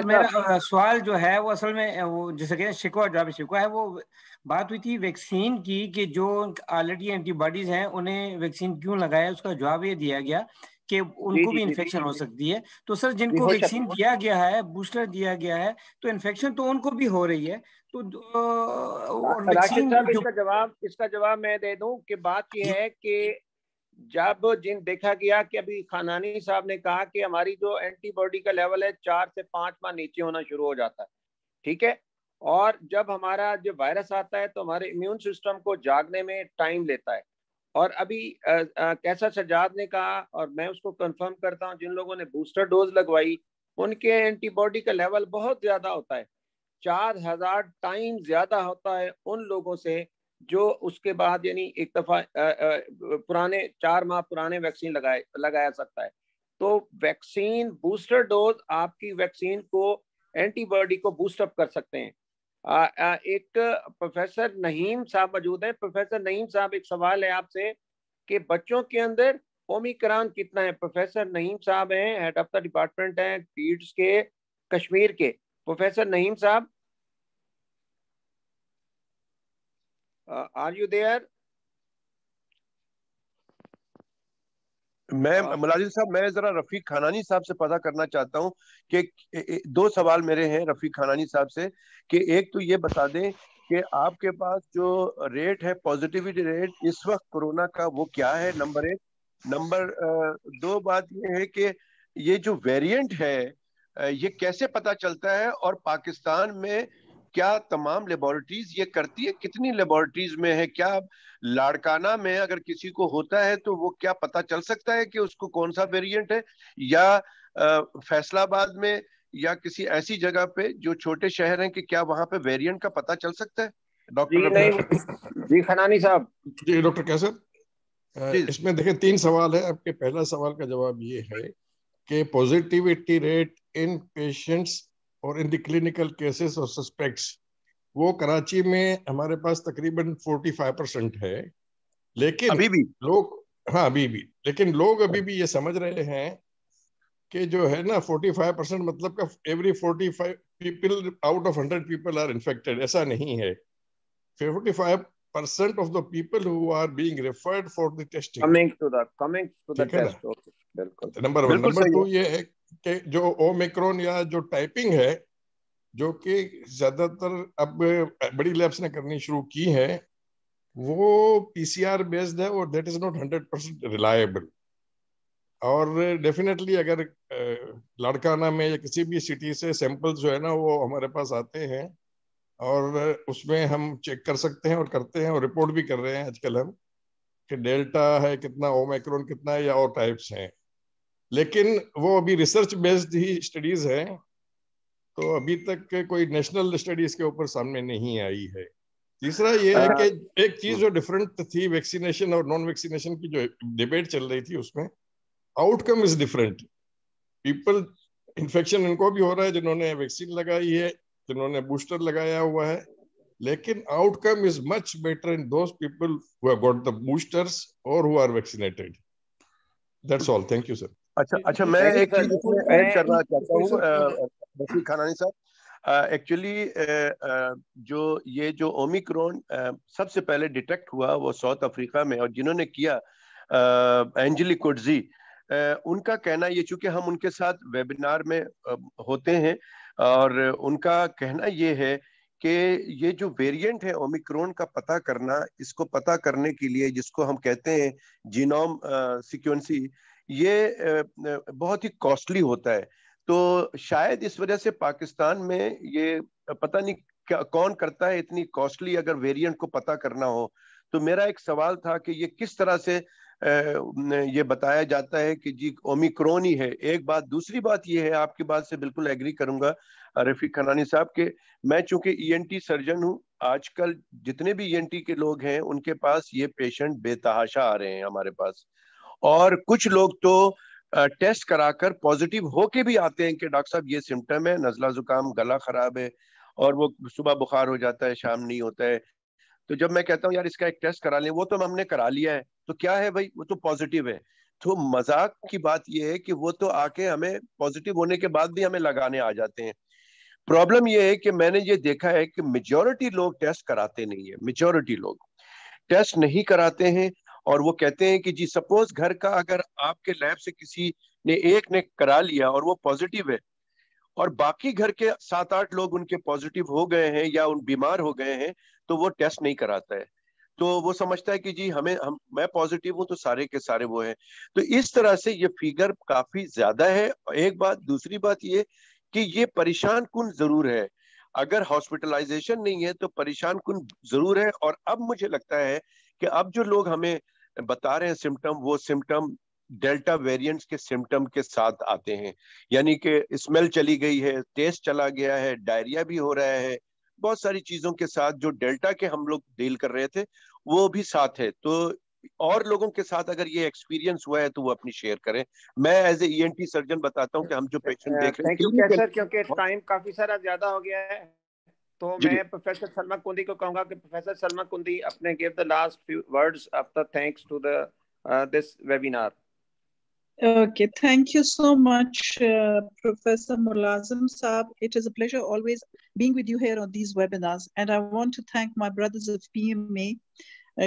Speaker 8: मेरा सवाल जो है वो असल में वो जैसे कि शिकवा है, वो बात हुई थी वैक्सीन की कि जो ऑलरेडी एंटीबॉडीज हैं उन्हें वैक्सीन क्यों लगाया, उसका जवाब ये दिया गया कि उनको भी इन्फेक्शन हो सकती है। तो सर जिनको वैक्सीन दिया गया है, बूस्टर दिया गया है, तो इन्फेक्शन तो उनको भी हो रही है। तो
Speaker 1: राशिद साहब इसका जवाब मैं दे दूं कि बात यह है कि जब देखा गया कि अभी खानानी साहब ने कहा कि हमारी जो एंटीबॉडी का लेवल है 4 से 5 माह नीचे होना शुरू हो जाता है, ठीक है, और जब हमारा जो वायरस आता है तो हमारे इम्यून सिस्टम को जागने में टाइम लेता है। और अभी कैसा सजाद ने कहा और मैं उसको कंफर्म करता हूं, जिन लोगों ने बूस्टर डोज लगवाई उनके एंटीबॉडी का लेवल बहुत ज्यादा होता है, 4000 टाइम ज्यादा होता है उन लोगों से जो उसके बाद यानी एक दफा पुराने 4 माह पुराने वैक्सीन लगाया सकता है। तो वैक्सीन बूस्टर डोज आपकी वैक्सीन को एंटीबॉडी को बूस्टअप कर सकते हैं। एक प्रोफेसर नहीम साहब मौजूद हैं। प्रोफेसर नहीम साहब, एक सवाल है आपसे कि बच्चों के अंदर ओमिक्रॉन कितना है? प्रोफेसर नहीम साहब हैं, हेड ऑफ द डिपार्टमेंट हैं पीड्स के कश्मीर के। प्रोफेसर नहीम साहब, आर यू देयर?
Speaker 5: मैं मुलाजिम साहब, मैं जरा रफीक खानानी साहब से पता करना चाहता हूं कि 2 सवाल मेरे हैं रफीक खानानी साहब से कि एक तो ये बता दें कि आपके पास जो रेट है, पॉजिटिविटी रेट इस वक्त कोरोना का, वो क्या है, नंबर 1। नंबर 2 बात ये है कि ये जो वेरिएंट है ये कैसे पता चलता है, और पाकिस्तान में क्या तमाम लेबोरेटरीज ये करती है, कितनी लेबोरेटरीज में है? क्या लाड़काना में अगर किसी को होता है तो वो क्या पता चल सकता है कि उसको कौन सा वेरिएंट है, या फैसलाबाद में या किसी ऐसी जगह पे जो छोटे शहर हैं कि क्या वहां पे वेरिएंट का पता चल सकता है?
Speaker 1: डॉक्टर जी खनानी साहब।
Speaker 6: जी डॉक्टर कैसर, इसमें देखिए 3 सवाल है आपके। पहला सवाल का जवाब ये है कि पॉजिटिविटी रेट इन पेशेंट्स और इन द क्लिनिकल केसेस और सस्पेक्ट्स, वो कराची में हमारे पास तकरीबन 45% है। लेकिन
Speaker 5: अभी भी
Speaker 6: लोग, हाँ अभी भी, लेकिन लोग अभी भी ये समझ रहे हैं कि जो है ना 45% मतलब का every 45 people out of 100 people are infected, ऐसा नहीं है। 45% of the people who are being referred for the testing
Speaker 1: coming to the test। बिल्कुल,
Speaker 6: नंबर 1। नंबर 2 ये है कि जो ओमिक्रॉन या जो टाइपिंग है, जो कि ज्यादातर अब बड़ी लैब्स ने करनी शुरू की है, वो पीसीआर बेस्ड है और दैट इज नॉट 100% रिलायबल। और डेफिनेटली अगर लाड़काना में या किसी भी सिटी से सैंपल्स जो है ना वो हमारे पास आते हैं और उसमें हम चेक कर सकते हैं और करते हैं और रिपोर्ट भी कर रहे हैं आजकल हम कि डेल्टा है कितना, ओमिक्रॉन कितना है या और टाइप्स हैं। लेकिन वो अभी रिसर्च बेस्ड ही स्टडीज है, तो अभी तक कोई नेशनल स्टडीज के ऊपर सामने नहीं आई है। तीसरा ये है कि एक चीज जो डिफरेंट थी वैक्सीनेशन और नॉन वैक्सीनेशन की जो डिबेट चल रही थी, उसमें outcome is different. People, infection इनको भी हो रहा है जिन्होंने वैक्सीन लगाई है, जिन्होंने बूस्टर लगाया हुआ है, लेकिन outcome is much better in those people who have got the boosters और who are vaccinated. That's all, thank you sir.
Speaker 5: अच्छा मैं एक चीज इसमें ऐड करना चाहता हूँ रफीक खानानी साहब। एक्चुअली जो ओमिक्रॉन सबसे पहले डिटेक्ट हुआ वो साउथ अफ्रीका में, और जिन्होंने किया एंजेली कोडजी, उनका कहना ये, चूंकि हम उनके साथ वेबिनार में होते हैं, और उनका कहना ये है कि ये जो वेरिएंट है ओमिक्रॉन का पता करना, इसको पता करने के लिए जिसको हम कहते हैं जीनोम सीक्वेंसी, ये बहुत ही कॉस्टली होता है। तो शायद इस वजह से पाकिस्तान में ये पता नहीं कौन करता है इतनी कॉस्टली अगर वेरिएंट को पता करना हो। तो मेरा एक सवाल था कि ये किस तरह से ये बताया जाता है कि जी ओमिक्रॉन ही है, एक बात। दूसरी बात ये है, आपकी बात से बिल्कुल एग्री करूंगा रफीक खानानी साहब के, मैं चूंकि ईएनटी सर्जन हूं, आजकल जितने भी ईएनटी के लोग हैं उनके पास ये पेशेंट बेतहाशा आ रहे हैं हमारे पास, और कुछ लोग तो टेस्ट कराकर पॉजिटिव होके भी आते हैं कि डॉक्टर साहब ये सिम्टम है, नजला जुकाम, गला खराब है, और वो सुबह बुखार हो जाता है, शाम नहीं होता है। तो जब मैं कहता हूँ यार इसका एक टेस्ट करा लें, वो तो हमने करा लिया है, तो क्या है भाई, वो तो पॉजिटिव है। तो मजाक की बात ये है कि वो तो आके हमें पॉजिटिव होने के बाद भी हमें लगाने आ जाते हैं। प्रॉब्लम ये है कि मैंने ये देखा है कि मेजॉरिटी लोग टेस्ट कराते नहीं है, मेजॉरिटी लोग टेस्ट नहीं कराते हैं, और वो कहते हैं कि जी सपोज घर का अगर आपके लैब से किसी ने एक ने करा लिया और वो पॉजिटिव है और बाकी घर के 7-8 लोग उनके पॉजिटिव हो गए हैं या उन बीमार हो गए हैं, तो वो टेस्ट नहीं कराता है। तो वो समझता है कि जी मैं पॉजिटिव हूं तो सारे के सारे वो हैं। तो इस तरह से ये फिगर काफी ज्यादा है। एक बात, दूसरी बात ये कि ये परेशान कुन जरूर है। अगर हॉस्पिटलाइजेशन नहीं है तो परेशान कुन जरूर है। और अब मुझे लगता है कि अब जो लोग हमें बता रहे हैं सिम्टम, वो सिम्टम डेल्टा वेरिएंट्स के सिम्टम के साथ आते हैं। यानी कि स्मेल चली गई है, टेस्ट चला गया है, डायरिया भी हो रहा है, बहुत सारी चीजों के साथ जो डेल्टा के हम लोग डील कर रहे थे वो भी साथ है। तो और लोगों के साथ अगर ये एक्सपीरियंस हुआ है तो वो अपनी शेयर करें। मैं एज ए ईएनटी सर्जन बताता हूँ कि हम जो पेशेंट देख रहे हैं,
Speaker 8: थैंक यू कैसर, क्योंकि टाइम काफी सारा ज्यादा हो गया है, तो मैं प्रोफेसर सलमा कुंदी को कहूंगा कि प्रोफेसर सलमा कुंदी अपने give the last few words after thanks to the this webinar.
Speaker 7: Okay, thank you so much, Professor Mulazim Saab. It is a pleasure always being with you here on these webinars. And I want to thank my brothers of PMA,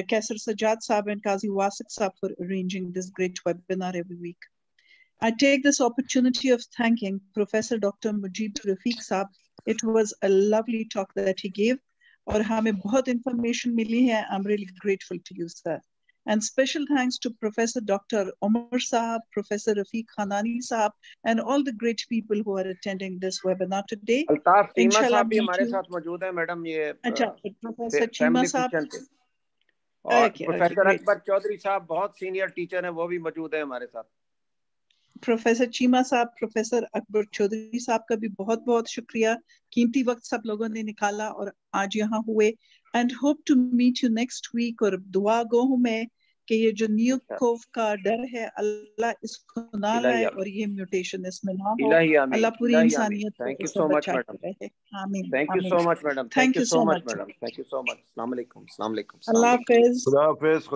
Speaker 7: Kaisar Sajjad Saab and Qazi Wasiq Saab, for arranging this great webinar every week. I take this opportunity of thanking Professor Dr. Mujib Rafiq Saab. It was a lovely talk that he gave. और हमें बहुत information मिली है. I'm really grateful to you, sir. And special thanks to Professor Dr. Omar Saab, Professor Rafiq Khanani Saab, and all the great people who are attending this webinar today.
Speaker 1: Altaf Cheema साहब भी हमारे साथ मौजूद है मैडम। ये
Speaker 7: अच्छा, professor Cheema साहब
Speaker 1: और प्रोफेसर अकबर चौधरी साहब बहुत सीनियर टीचर हैं, वो भी मौजूद है हमारे साथ।
Speaker 7: प्रोफेसर चीमा साहब, प्रोफेसर अकबर चौधरी साहब का भी बहुत बहुत शुक्रिया। कीमती वक्त सब लोगों ने निकाला और आज यहाँ हुए। And hope to meet you next week. और दुआ गो हूँ मैं कि ये जो न्यू कोव का डर है, अल्लाह इसको ना लाए और ये म्यूटेशन इसमें ना हो। अल्लाह पूरी इंसानियत को इससे बचा के रहे। आमीन।
Speaker 1: Thank you so much madam.
Speaker 7: Thank you so much
Speaker 1: madam. Thank you so much. अस्सलाम वालेकुम। अस्सलाम वालेकुम।
Speaker 7: अल्लाह हाफिज।
Speaker 5: खुदा हाफिज।